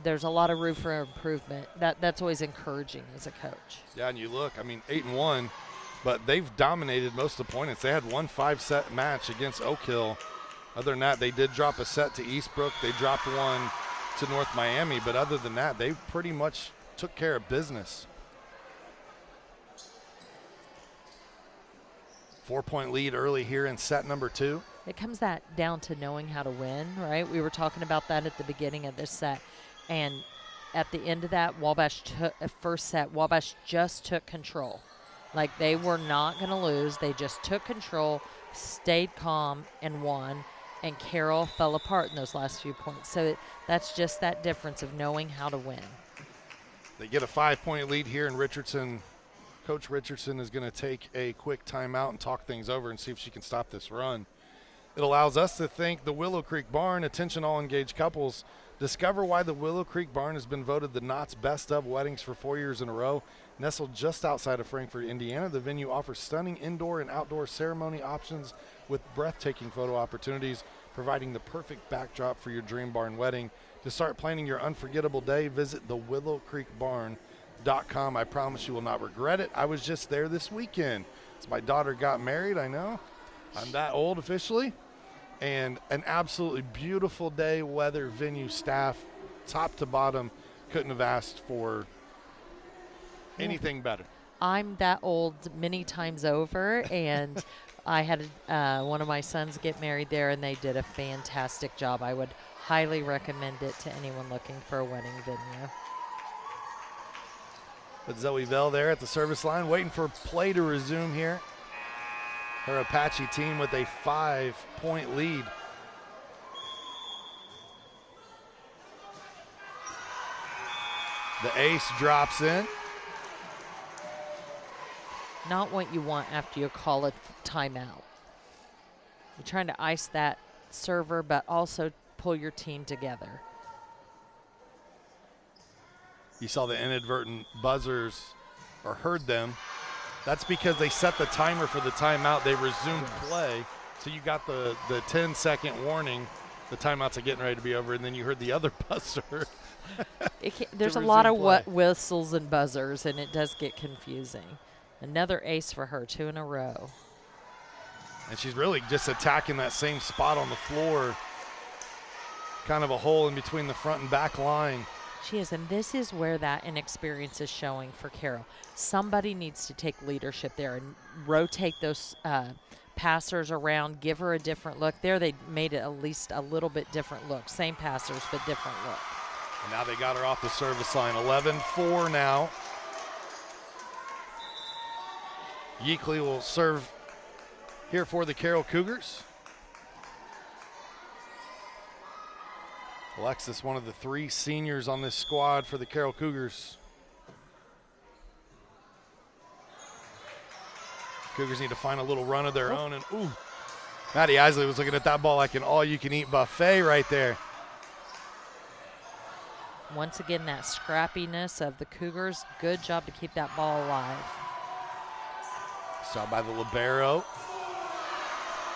there's a lot of room for improvement. That's always encouraging as a coach. Yeah, and you look, 8-1, but they've dominated most opponents. They had one 5-set match against Oak Hill. Other than that, they did drop a set to Eastbrook. They dropped one to North Miami, but other than that, they pretty much took care of business. 4-point lead early here in set number 2. It comes down to knowing how to win, right? We were talking about that at the beginning of this set. And at the end of that, first set, Wabash just took control. Like, they were not going to lose. They just took control, stayed calm, and won. And Carroll fell apart in those last few points. So that's just that difference of knowing how to win. They get a 5-point lead here, and Richardson, Coach Richardson is going to take a quick timeout and talk things over and see if she can stop this run. It allows us to thank the Willow Creek Barn. Attention all engaged couples. Discover why the Willow Creek Barn has been voted the Knott's Best of Weddings for 4 years in a row. Nestled just outside of Frankfort, Indiana, the venue offers stunning indoor and outdoor ceremony options with breathtaking photo opportunities, providing the perfect backdrop for your dream barn wedding. To start planning your unforgettable day, visit thewillowcreekbarn.com. I promise you will not regret it. I was just there this weekend. As my daughter got married, I know. I'm that old officially. And an absolutely beautiful day, weather, venue, staff, top to bottom. Couldn't have asked for anything better. I'm that old many times over, and I had one of my sons get married there, and they did a fantastic job. I would highly recommend it to anyone looking for a wedding venue. But Zoe Bell there at the service line, waiting for play to resume here. Her Apache team with a 5-point lead. The ace drops in. Not what you want after you call a timeout. You're trying to ice that server, but also pull your team together. You saw the inadvertent buzzers, or heard them. That's because they set the timer for the timeout. They resumed play. So you got the 10-second warning. The timeouts are getting ready to be over, and then you heard the other buzzer. There's a lot of whistles and buzzers, and it does get confusing. Another ace for her, 2 in a row. And she's really just attacking that same spot on the floor. Kind of a hole in between the front and back line. She is, and this is where that inexperience is showing for Carroll. Somebody needs to take leadership there and rotate those passers around, give her a different look. There they made it at least a little bit different look. Same passers, but different look. And now they got her off the service line. 11-4 now. Yeakley will serve here for the Carroll Cougars. Alexis, one of the 3 seniors on this squad for the Carroll Cougars. Cougars need to find a little run of their own. And ooh, Maddie Isley was looking at that ball like an all-you-can-eat buffet right there. Once again, that scrappiness of the Cougars. Good job to keep that ball alive. Shot by the libero.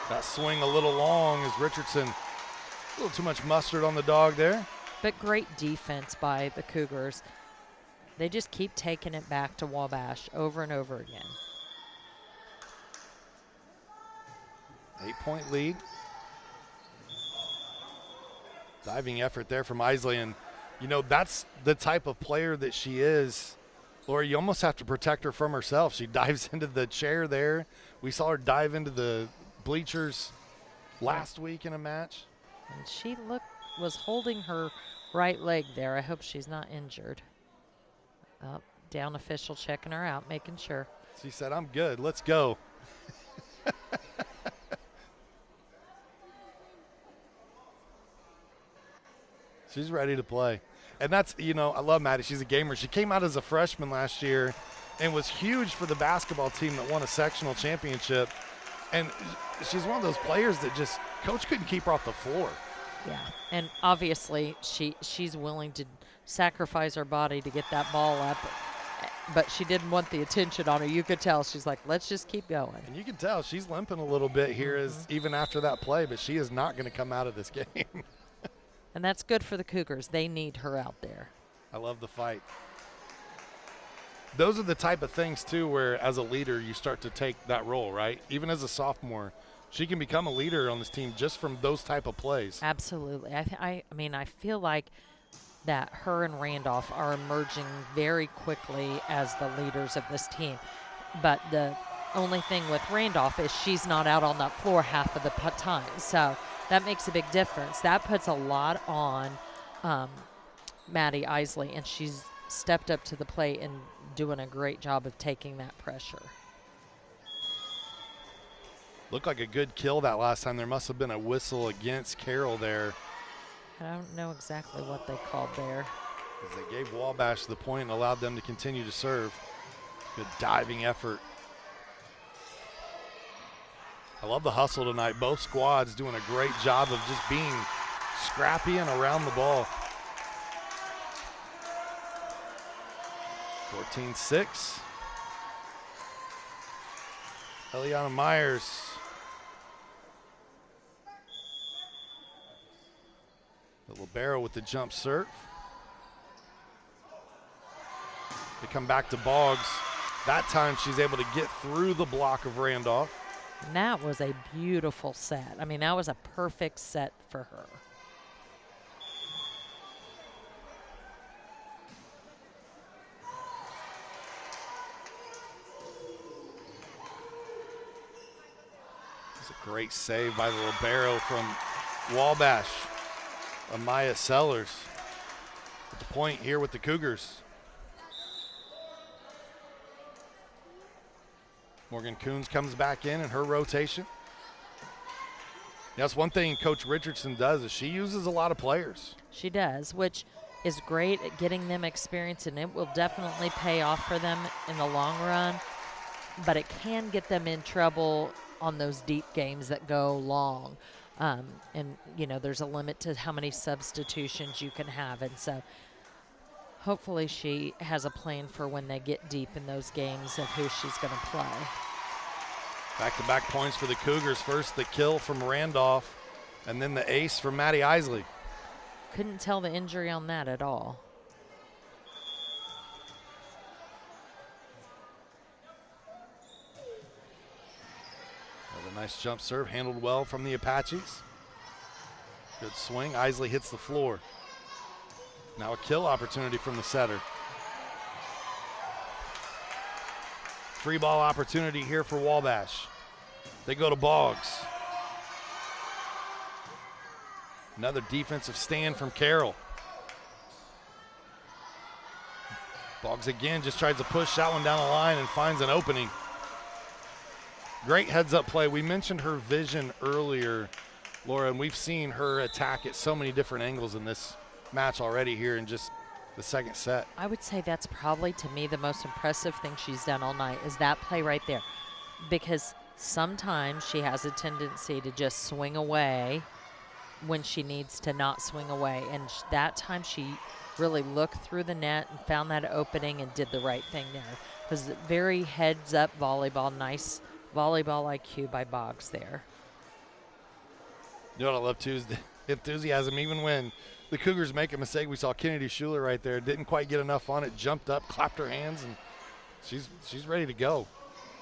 That swing a little long as Richardson, a little too much mustard on the dog there. But great defense by the Cougars. They just keep taking it back to Wabash over and over again. 8-point lead. Diving effort there from Isley, and you know that's the type of player that she is. Laura, you almost have to protect her from herself. She dives into the chair there. We saw her dive into the bleachers last week in a match. And she was holding her right leg there. I hope she's not injured. Down official checking her out, making sure. She said, "I'm good, let's go." She's ready to play. And that's, you know, I love Maddie. She's a gamer. She came out as a freshman last year and was huge for the basketball team that won a sectional championship. And she's one of those players that just, coach couldn't keep her off the floor. Yeah, and obviously she's willing to sacrifice her body to get that ball up, but she didn't want the attention on her. You could tell she's like, let's just keep going. And you can tell she's limping a little bit here as even after that play, but she is not going to come out of this game. And that's good for the Cougars. They need her out there. I love the fight. Those are the type of things, too, where as a leader you start to take that role, right? Even as a sophomore, she can become a leader on this team just from those type of plays. Absolutely. I mean, I feel like that her and Randolph are emerging very quickly as the leaders of this team. But the only thing with Randolph is she's not out on that floor half of the time. So that makes a big difference. That puts a lot on Maddie Isley, and she's stepped up to the plate and doing a great job of taking that pressure. Looked like a good kill that last time. There must have been a whistle against Carroll there. I don't know exactly what they called there. As they gave Wabash the point and allowed them to continue to serve. Good diving effort. I love the hustle tonight. Both squads doing a great job of just being scrappy and around the ball. 14-6. Eliana Myers. The libero with the jump serve. They come back to Boggs. That time she's able to get through the block of Randolph. And that was a beautiful set. I mean, that was a perfect set for her. It's a great save by the libero from Wabash. Amaya Sellers at the point here with the Cougars. Morgan Coons comes back in her rotation. That's one thing Coach Richardson does is she uses a lot of players. She does, which is great at getting them experience, and it will definitely pay off for them in the long run. But it can get them in trouble on those deep games that go long. And, you know, there's a limit to how many substitutions you can have. And so hopefully she has a plan for when they get deep in those games of who she's going to play. Back-to-back points for the Cougars. First the kill from Randolph, and then the ace from Maddie Isley. Couldn't tell the injury on that at all. Nice jump serve, handled well from the Apaches. Good swing. Isley hits the floor. Now a kill opportunity from the setter. Free ball opportunity here for Wabash. They go to Boggs. Another defensive stand from Carroll. Boggs again just tries to push that one down the line and finds an opening. Great heads-up play. We mentioned her vision earlier, Laura, and we've seen her attack at so many different angles in this match already here in just the second set. I would say that's probably, to me, the most impressive thing she's done all night is that play right there. Because sometimes she has a tendency to just swing away when she needs to not swing away. And that time she really looked through the net and found that opening and did the right thing there. It was very heads-up volleyball, nice volleyball IQ by Boggs there. You know what I love too is the enthusiasm, even when the Cougars make a mistake. We saw Kennedy Schuler right there. Didn't quite get enough on it. Jumped up, clapped her hands, and she's ready to go.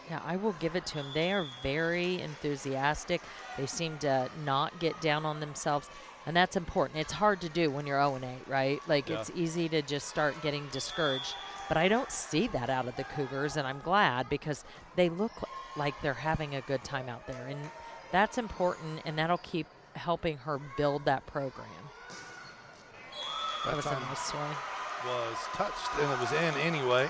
Yeah, I will give it to them. They are very enthusiastic. They seem to not get down on themselves, and that's important. It's hard to do when you're 0-8, right? Like, it's easy to just start getting discouraged. But I don't see that out of the Cougars, and I'm glad because they look like they're having a good time out there, and that's important, and that'll keep helping her build that program. That was a nice swing. Was touched, and it was in anyway.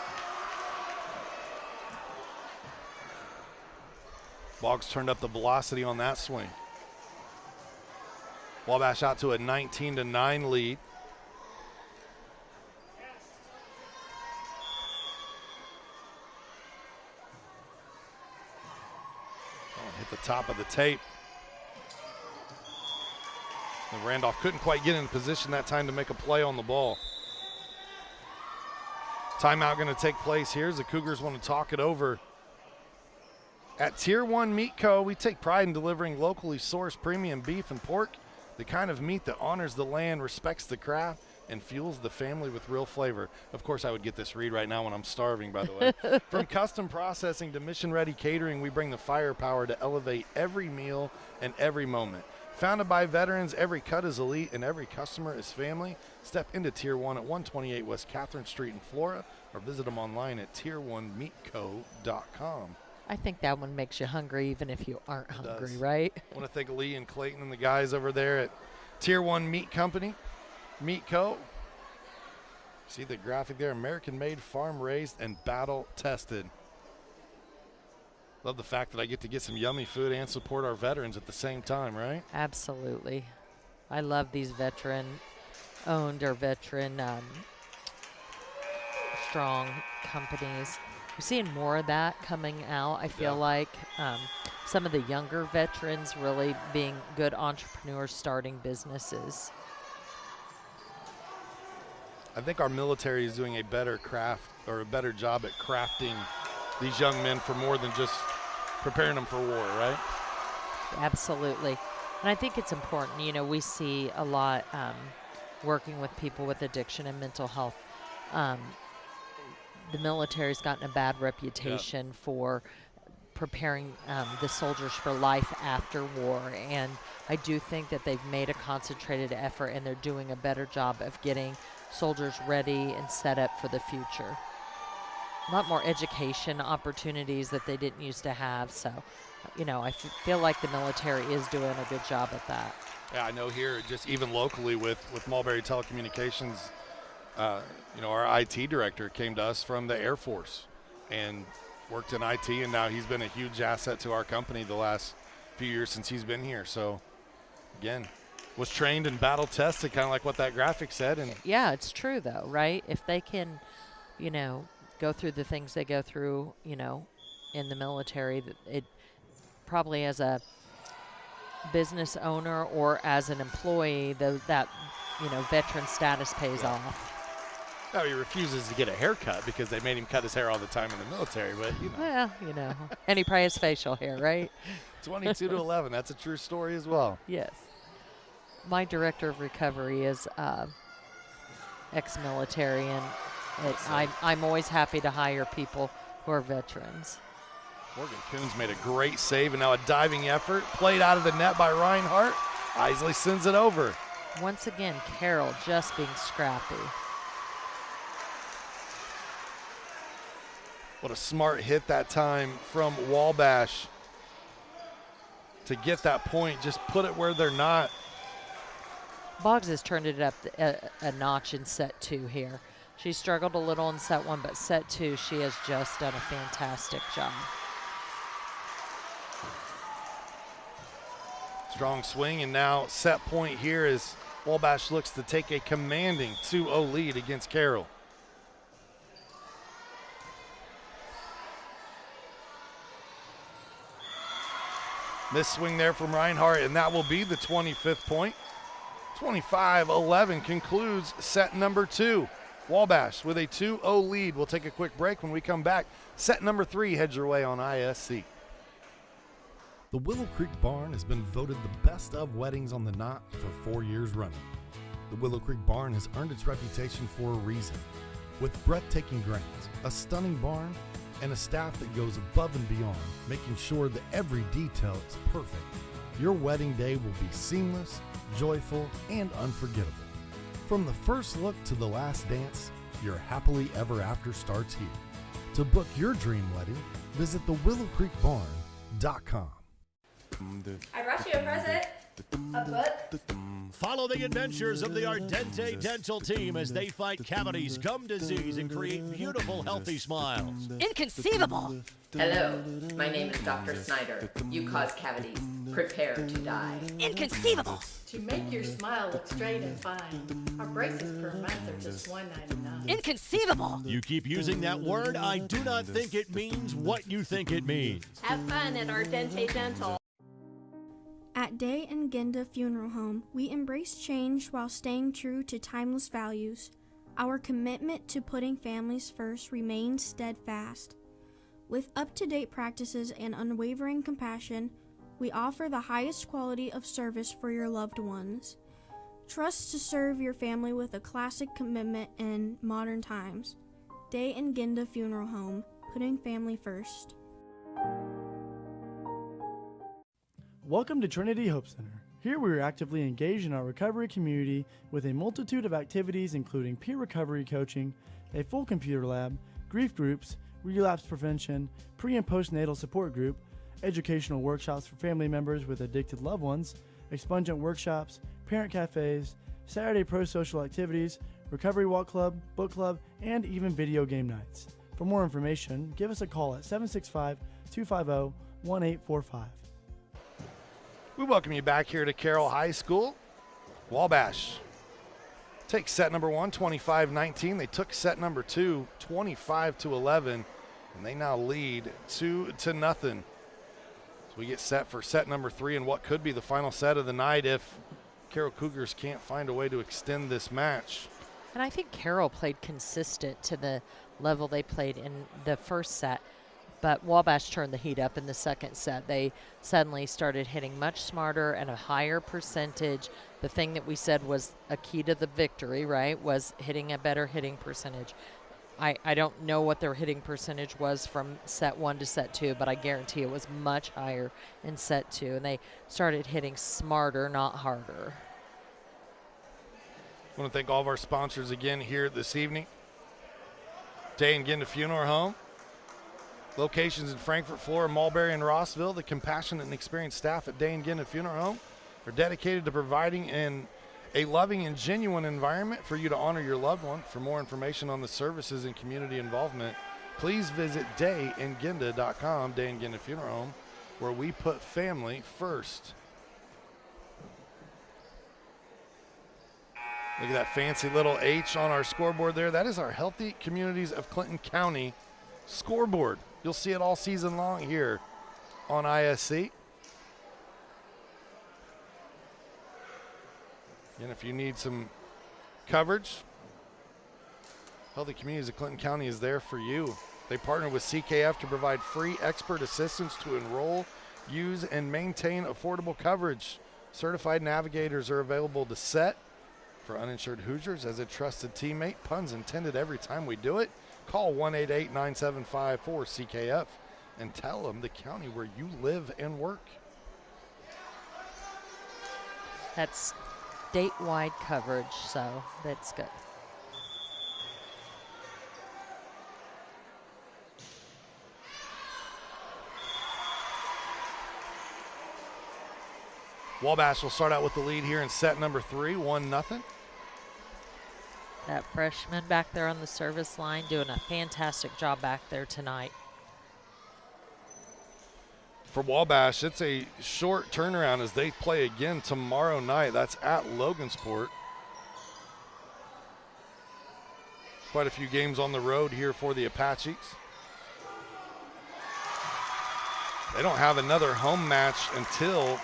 Boggs turned up the velocity on that swing. Wabash out to a 19-9 lead. Oh, hit the top of the tape. And Randolph couldn't quite get in position that time to make a play on the ball. Timeout going to take place here as the Cougars want to talk it over. At Tier 1 Meat Co., we take pride in delivering locally sourced premium beef and pork, the kind of meat that honors the land, respects the craft, and fuels the family with real flavor. Of course, I would get this read right now when I'm starving, by the way. From custom processing to mission-ready catering, we bring the firepower to elevate every meal and every moment. Founded by veterans, every cut is elite and every customer is family. Step into Tier 1 at 128 West Catherine Street in Flora, or visit them online at tier1meatco.com. I think that one makes you hungry even if you aren't hungry, right? I want to thank Lee and Clayton and the guys over there at Tier 1 Meat Company, Meat Co. See the graphic there, American-made, farm-raised, and battle-tested. Love the fact that I get to get some yummy food and support our veterans at the same time, right? Absolutely. I love these veteran-owned or veteran strong companies. We're seeing more of that coming out. I feel like some of the younger veterans really being good entrepreneurs starting businesses. I think our military is doing a better job at crafting these young men for more than just preparing them for war, right? Absolutely. And I think it's important. You know, we see a lot working with people with addiction and mental health. The military's gotten a bad reputation for preparing the soldiers for life after war, and I do think that they've made a concentrated effort and they're doing a better job of getting soldiers ready and set up for the future. A lot more education opportunities that they didn't used to have, so you know, I feel like the military is doing a good job at that. Yeah, I know here, just even locally with Mulberry Telecommunications, you know, our IT director came to us from the Air Force and worked in IT, and now he's been a huge asset to our company the last few years since he's been here. So, again, was trained and battle tested, kind of like what that graphic said. And yeah, it's true, though, right? If they can, you know, go through the things they go through, you know, in the military, it probably as a business owner or as an employee, that, you know, veteran status pays off. No, he refuses to get a haircut because they made him cut his hair all the time in the military, but, you know. Well, you know, and he probably has facial hair, right? 22-11, that's a true story as well. Yes. My director of recovery is ex-military, and I'm always happy to hire people who are veterans. Morgan Coons made a great save, and now a diving effort. Played out of the net by Reinhardt. Isley sends it over. Once again, Carroll just being scrappy. What a smart hit that time from Wabash to get that point. Just put it where they're not. Boggs has turned it up a notch in set 2 here. She struggled a little in set 1, but set 2, she has just done a fantastic job. Strong swing, and now set point here as Wabash looks to take a commanding 2-0 lead against Carroll. This swing there from Reinhardt, and that will be the 25th point. 25-11 concludes set number 2. Wabash with a 2-0 lead. We'll take a quick break. When we come back, set number 3 heads your way on ISC. The Willow Creek Barn has been voted the best of weddings on the knot for 4 years running. The Willow Creek Barn has earned its reputation for a reason. With breathtaking grounds, a stunning barn, and a staff that goes above and beyond, making sure that every detail is perfect, your wedding day will be seamless, joyful, and unforgettable. From the first look to the last dance, your happily ever after starts here. To book your dream wedding, visit thewillowcreekbarn.com. I brought you a present. A book. Follow the adventures of the Ardente Dental team as they fight cavities, gum disease, and create beautiful, healthy smiles. Inconceivable! Hello, my name is Dr. Snyder. You cause cavities. Prepare to die. Inconceivable! To make your smile look straight and fine, our braces per month are just $1.99. Inconceivable! You keep using that word, I do not think it means what you think it means. Have fun at Ardente Dental. At Day and Genda Funeral Home, we embrace change while staying true to timeless values. Our commitment to putting families first remains steadfast. With up-to-date practices and unwavering compassion, we offer the highest quality of service for your loved ones. Trust to serve your family with a classic commitment in modern times. Day and Genda Funeral Home, putting family first. Welcome to Trinity Hope Center. Here we are actively engaged in our recovery community with a multitude of activities including peer recovery coaching, a full computer lab, grief groups, relapse prevention, pre- and postnatal support group, educational workshops for family members with addicted loved ones, expungent workshops, parent cafes, Saturday pro-social activities, recovery walk club, book club, and even video game nights. For more information, give us a call at 765-250-1845. We welcome you back here to Carroll High School. Wabash takes set number 1, 25-19. They took set number 2, 25-11, and they now lead 2-0. So we get set for set number 3 and what could be the final set of the night if Carroll Cougars can't find a way to extend this match. And I think Carroll played consistent to the level they played in the first set. But Wabash turned the heat up in the second set. They suddenly started hitting much smarter and a higher percentage. The thing that we said was a key to the victory, right, was hitting a better hitting percentage. I don't know what their hitting percentage was from set 1 to set 2, but I guarantee it was much higher in set 2. And they started hitting smarter, not harder. I want to thank all of our sponsors again here this evening. Day and Genda Funeral Home. Locations in Frankfort, Florida, Mulberry, and Rossville. The compassionate and experienced staff at Day and Genda Funeral Home are dedicated to providing a loving and genuine environment for you to honor your loved one. For more information on the services and community involvement, please visit dayandgenda.com, Day and Genda Funeral Home, where we put family first. Look at that fancy little H on our scoreboard there. That is our Healthy Communities of Clinton County scoreboard. You'll see it all season long here on ISC. And if you need some coverage, Healthy Communities of Clinton County is there for you. They partner with CKF to provide free expert assistance to enroll, use, and maintain affordable coverage. Certified navigators are available to set for uninsured Hoosiers as a trusted teammate. Puns intended every time we do it. Call 1-888-975-4CKF and tell them the county where you live and work. That's statewide coverage, so that's good. Wabash will start out with the lead here in set number 3, 1-0. That freshman back there on the service line doing a fantastic job back there tonight. For Wabash, it's a short turnaround as they play again tomorrow night. That's at Logansport. Quite a few games on the road here for the Apaches. They don't have another home match until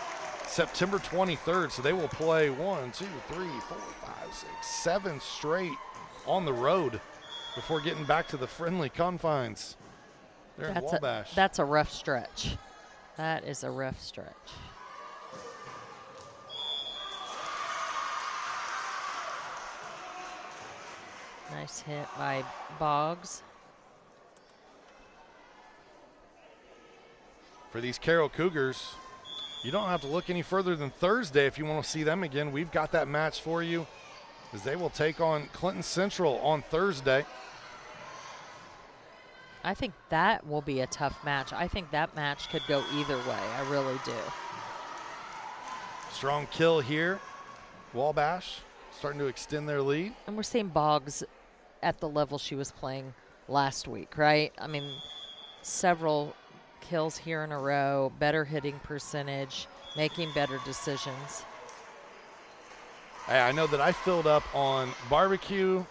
September 23rd, so they will play 1, 2, 3, 4, 5, 6, 7 straight on the road before getting back to the friendly confines there in Wabash. That's a rough stretch. That is a rough stretch. Nice hit by Boggs. For these Carroll Cougars, you don't have to look any further than Thursday if you want to see them again. We've got that match for you as they will take on Clinton Central on Thursday. I think that will be a tough match. I think that match could go either way. I really do. Strong kill here. Wabash starting to extend their lead. And we're seeing Boggs at the level she was playing last week, right? I mean, several kills here in a row, better hitting percentage, making better decisions. Hey, I know that I filled up on barbecue,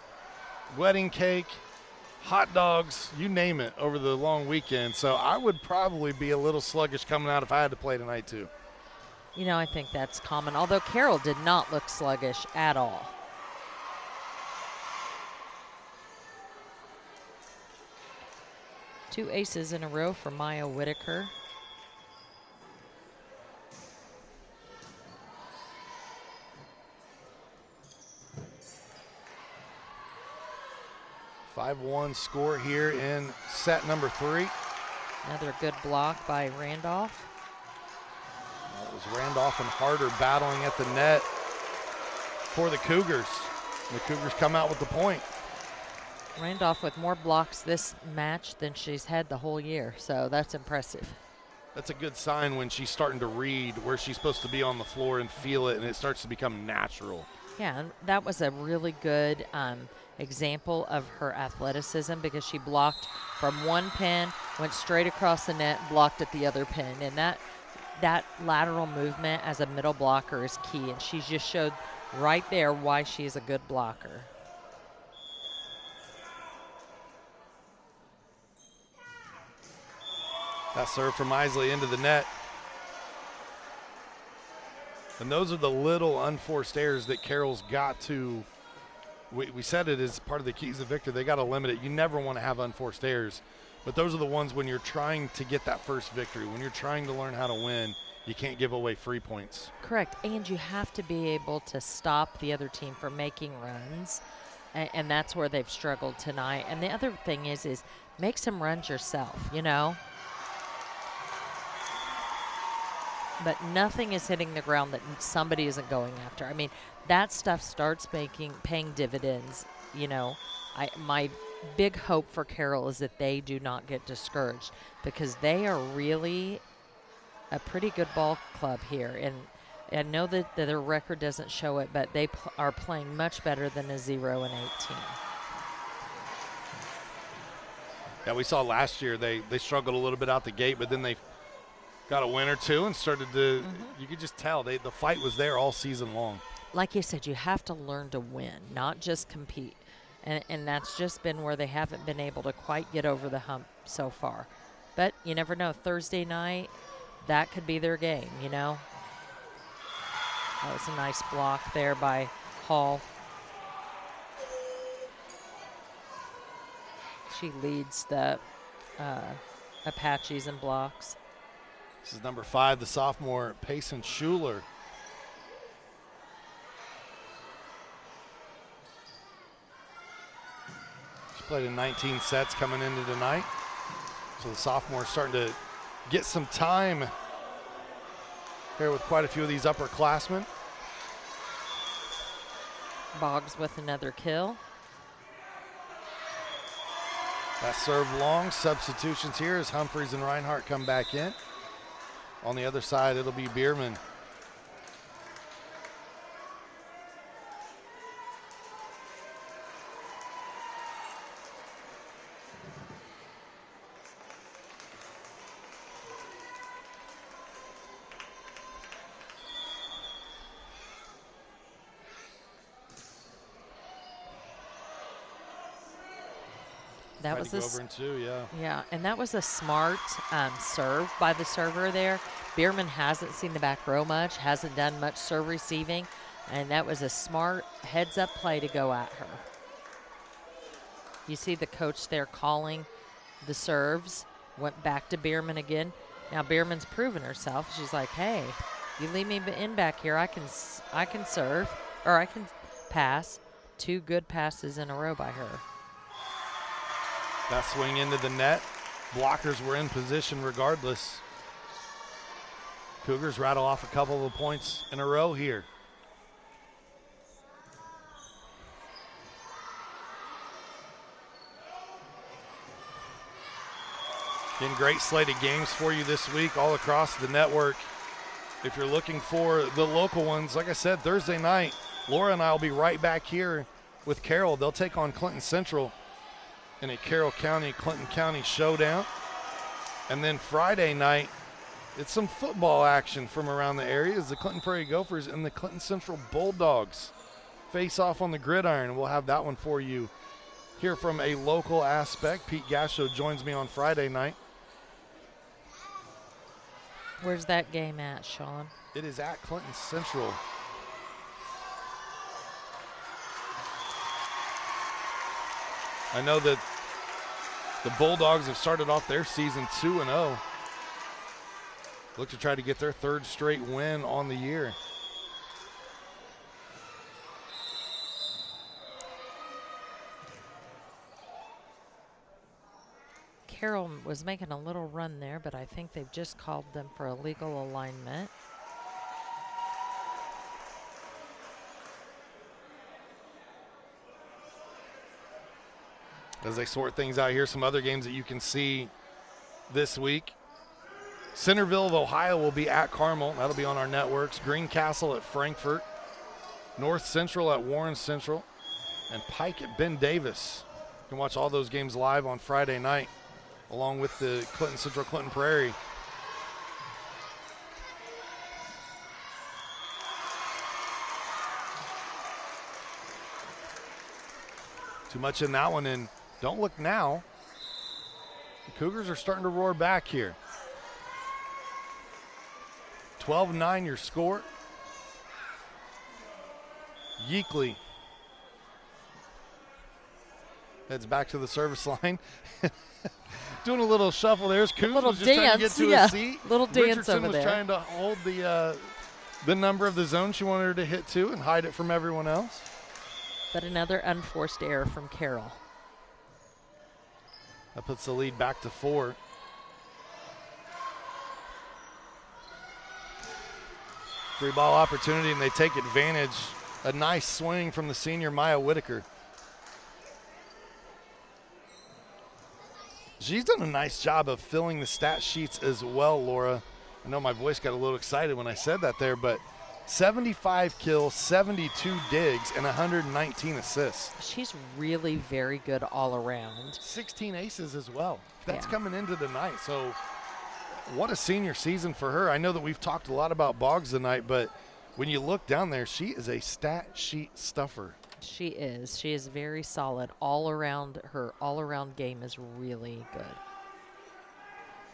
wedding cake, hot dogs, you name it, over the long weekend. So I would probably be a little sluggish coming out if I had to play tonight too. You know, I think that's common, although Carroll did not look sluggish at all. Two aces in a row for Maya Whitaker. (5-1) score here in set number 3. Another good block by Randolph. It was Randolph and Harder battling at the net for the Cougars. The Cougars come out with the point. Randolph with more blocks this match than she's had the whole year, so that's impressive. That's a good sign when she's starting to read where she's supposed to be on the floor and feel it, and it starts to become natural. Yeah, and that was a really good example of her athleticism because she blocked from one pin, went straight across the net, blocked at the other pin, and that lateral movement as a middle blocker is key, and she just showed right there why she's a good blocker. That serve from Isley into the net. And those are the little unforced errors that Carroll's got to, we said it as part of the keys of victory, they got to limit it. You never want to have unforced errors, but those are the ones when you're trying to get that first victory, when you're trying to learn how to win, you can't give away free points. Correct, and you have to be able to stop the other team from making runs, and that's where they've struggled tonight. And the other thing is make some runs yourself, you know? But nothing is hitting the ground that somebody isn't going after. I mean, that stuff starts paying dividends, you know. My big hope for Carroll is that they do not get discouraged because they are really a pretty good ball club here. And I know that their record doesn't show it, but they are playing much better than a 0-18. Yeah, we saw last year they struggled a little bit out the gate, but then they got a win or two and started to, you could just tell the fight was there all season long. Like you said, you have to learn to win, not just compete. And that's just been where they haven't been able to quite get over the hump so far. But you never know. Thursday night, that could be their game, you know. That was a nice block there by Hall. She leads the Apaches in blocks. This is number 5, the sophomore, Payson Schuler. She played in 19 sets coming into tonight. So the sophomore is starting to get some time here with quite a few of these upperclassmen. Boggs with another kill. That serve long. Substitutions here as Humphreys and Reinhardt come back in. On the other side, it'll be Bierman. That was over in 2, yeah. Yeah, and that was a smart serve by the server there. Bierman hasn't seen the back row much, hasn't done much serve receiving, and that was a smart heads-up play to go at her. You see the coach there calling the serves, went back to Bierman again. Now Bierman's proven herself. She's like, hey, you leave me in back here, I can serve, or I can pass 2 good passes in a row by her. That swing into the net. Blockers were in position regardless. Cougars rattle off a couple of points in a row here. Again, great slate of games for you this week all across the network. If you're looking for the local ones, like I said, Thursday night, Laura and I will be right back here with Carroll. They'll take on Clinton Central in a Carroll County, Clinton County showdown. And then Friday night, it's some football action from around the area as the Clinton Prairie Gophers and the Clinton Central Bulldogs face off on the gridiron. We'll have that one for you here from a local aspect. Pete Gasho joins me on Friday night. Where's that game at, Sean? It is at Clinton Central. I know that the Bulldogs have started off their season 2-0. Look to try to get their 3rd straight win on the year. Carroll was making a little run there, but I think they've just called them for a legal alignment. As they sort things out here, some other games that you can see this week. Centerville of Ohio will be at Carmel. That'll be on our networks. Greencastle at Frankfort. North Central at Warren Central. And Pike at Ben Davis. You can watch all those games live on Friday night, along with the Clinton Central, Clinton Prairie. Too much in that one, and don't look now. The Cougars are starting to roar back here. 12-9 your score. Yeakley heads back to the service line. Doing a little shuffle there. Cougars was just trying to get to a seat. Little dance Richardson over was there. trying to hold the number of the zone she wanted her to hit to and hide it from everyone else. But another unforced error from Carroll. That puts the lead back to 4. Free ball opportunity, and they take advantage. A nice swing from the senior Maya Whitaker. She's done a nice job of filling the stat sheets as well, Laura. I know my voice got a little excited when I said that there, but 75 kills, 72 digs, and 119 assists. She's really very good all around. 16 aces as well. That's Yeah. coming into the night. So what a senior season for her. I know that we've talked a lot about Boggs tonight, but when you look down there, she is a stat sheet stuffer. She is. She is very solid all around. Her all-around game is really good.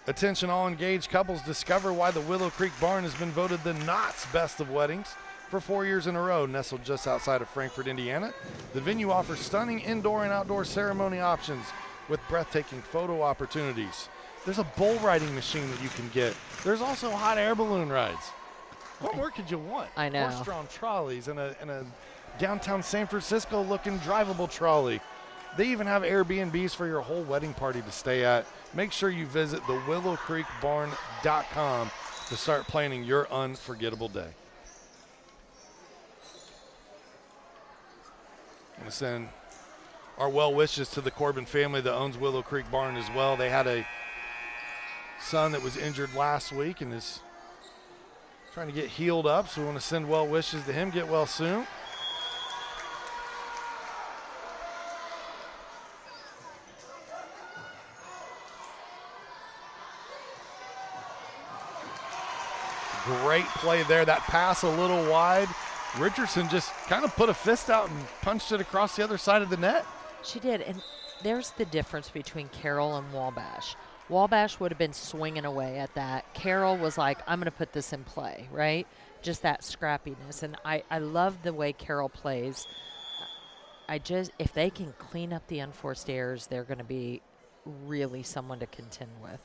Attention all engaged couples, discover why the Willow Creek Barn has been voted the Knott's Best of Weddings for 4 years in a row. Nestled just outside of Frankfort, Indiana, the venue offers stunning indoor and outdoor ceremony options with breathtaking photo opportunities. There's a bull riding machine that you can get. There's also hot air balloon rides. What more could you want? I know. Horse-drawn trolleys and a downtown San Francisco looking drivable trolley. They even have Airbnbs for your whole wedding party to stay at. Make sure you visit thewillowcreekbarn.com to start planning your unforgettable day. I'm going to send our well wishes to the Corbin family that owns Willow Creek Barn as well. They had a son that was injured last week and is trying to get healed up, so we want to send well wishes to him. Get well soon. Great play there. That pass a little wide. Richardson just kind of put a fist out and punched it across the other side of the net. She did, and there's the difference between Carroll and Wabash. Wabash would have been swinging away at that. Carroll was like, I'm going to put this in play, right? Just that scrappiness, and I love the way Carroll plays. If they can clean up the unforced errors, they're going to be really someone to contend with.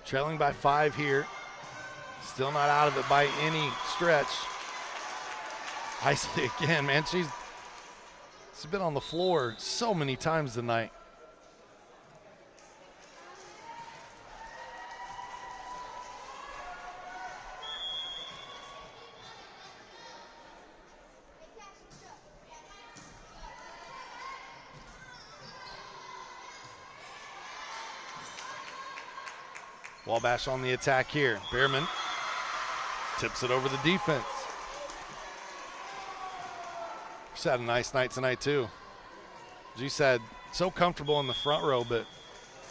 Trailing by 5 here. Still not out of it by any stretch. Isley again, man. She's She's been on the floor so many times tonight. Wabash on the attack here. Bierman tips it over the defense. She's had a nice night tonight, too. As you said, so comfortable in the front row, but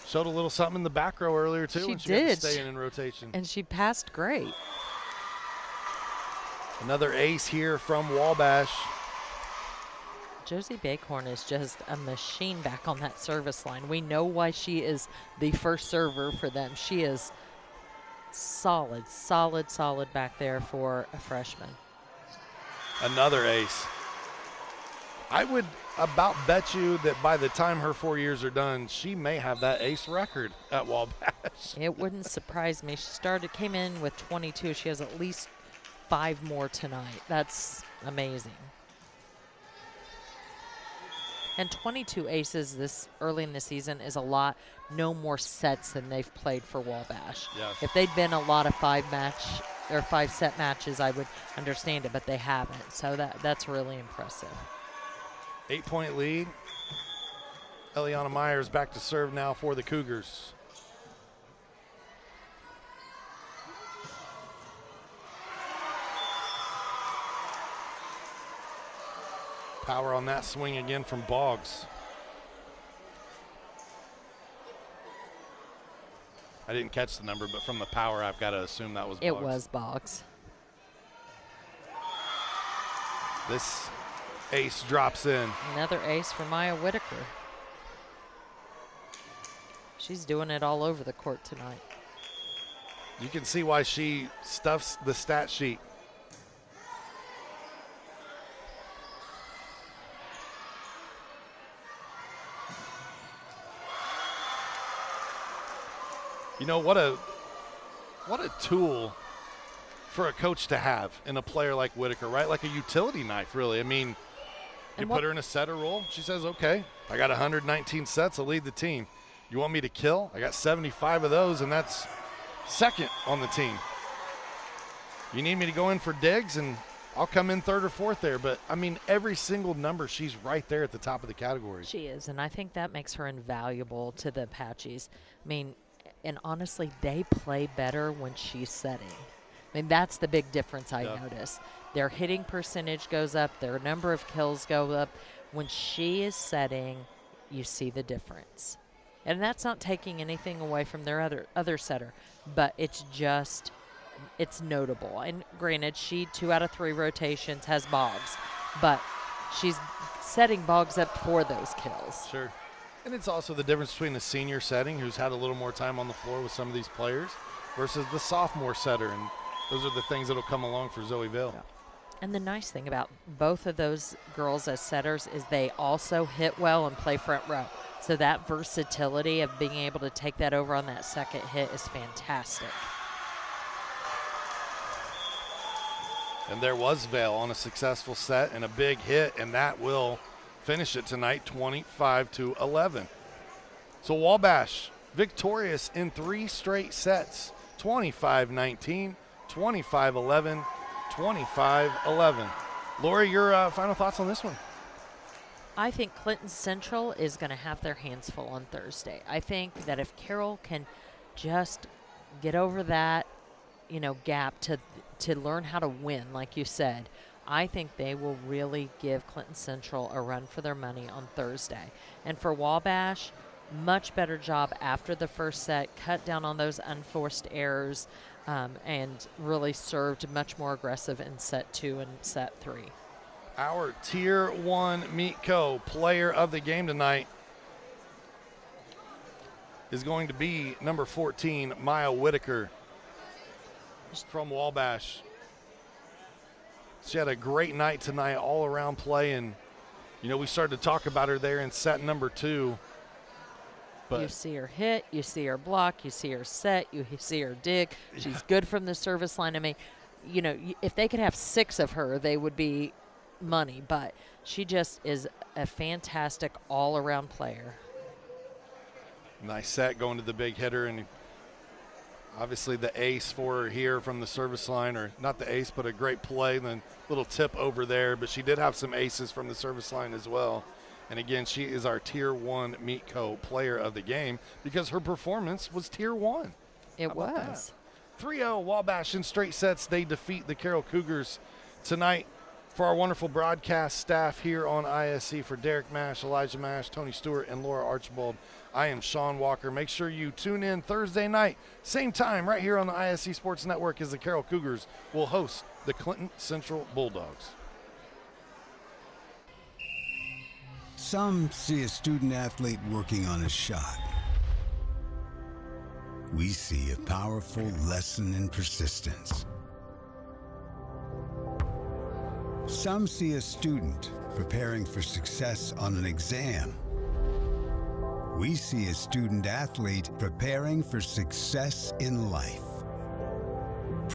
showed a little something in the back row earlier, too. She did. Had to stay in rotation. And she passed great. Another ace here from Wabash. Josie Bakhorn is just a machine back on that service line. We know why she is the first server for them. She is solid back there for a freshman. Another ace. I would about bet you that by the time her 4 years are done, she may have that ace record at Wabash. It wouldn't surprise me. She came in with 22. She has at least 5 more tonight. That's amazing. And 22 aces this early in the season is a lot. No more sets than they've played for Wabash. Yes. If they'd been a lot of 5-set matches, I would understand it, but they haven't. So that's really impressive. 8-point lead. Eliana Myers back to serve now for the Cougars. Power on that swing again from Boggs. I didn't catch the number, but from the power, I've got to assume that was Boggs. It was Boggs. This ace drops in. Another ace for Maya Whitaker. She's doing it all over the court tonight. You can see why she stuffs the stat sheet. You know, what a tool for a coach to have in a player like Whitaker, right? Like a utility knife, really. I mean, you put her in a setter role. She says, okay, I got 119 sets. I'll lead the team. You want me to kill? I got 75 of those, and that's second on the team. You need me to go in for digs, and I'll come in third or fourth there. But, I mean, every single number, she's right there at the top of the category. She is, and I think that makes her invaluable to the Apaches. I mean, and honestly, they play better when she's setting. I mean, that's the big difference I notice. Their hitting percentage goes up. Their number of kills go up. When she is setting, you see the difference. And that's not taking anything away from their other setter, but it's notable. And granted, she 2 out of 3 rotations has Boggs, but she's setting Boggs up for those kills. Sure. And it's also the difference between the senior setting, who's had a little more time on the floor with some of these players, versus the sophomore setter. And those are the things that will come along for Zoe Ville. Yeah. And the nice thing about both of those girls as setters is they also hit well and play front row. So that versatility of being able to take that over on that second hit is fantastic. And there was Vail on a successful set and a big hit, and that will finish it tonight, 25-11. So Wabash victorious in 3 straight sets, 25-19, 25-11, 25-11. Lori, your final thoughts on this one? I think Clinton Central is going to have their hands full on Thursday. I think that if Carroll can just get over that, gap to learn how to win, like you said, I think they will really give Clinton Central a run for their money on Thursday. And for Wabash, much better job after the first set, cut down on those unforced errors, and really served much more aggressive in set 2 and set 3. Our Tier 1 Meetco player of the game tonight is going to be number 14, Maya Whitaker from Wabash. She had a great night tonight, all-around play, and, we started to talk about her there in set number 2. But you see her hit, you see her block, you see her set, you see her dig. She's good from the service line. I mean, if they could have 6 of her, they would be money, but she just is a fantastic all-around player. Nice set going to the big hitter, and obviously the ace for her here from the service line, or not the ace, but a great play, then little tip over there, but she did have some aces from the service line as well. And again, she is our Tier 1 Meet Co player of the game because her performance was Tier 1. It was. 3-0 Wabash in straight sets. They defeat the Carroll Cougars tonight. For our wonderful broadcast staff here on ISC, for Derek Mash, Elijah Mash, Tony Stewart, and Laura Archibald, I am Sean Walker. Make sure you tune in Thursday night, same time, right here on the ISC Sports Network, as the Carroll Cougars will host the Clinton Central Bulldogs. Some see a student athlete working on a shot. We see a powerful lesson in persistence. Some see a student preparing for success on an exam. We see a student athlete preparing for success in life.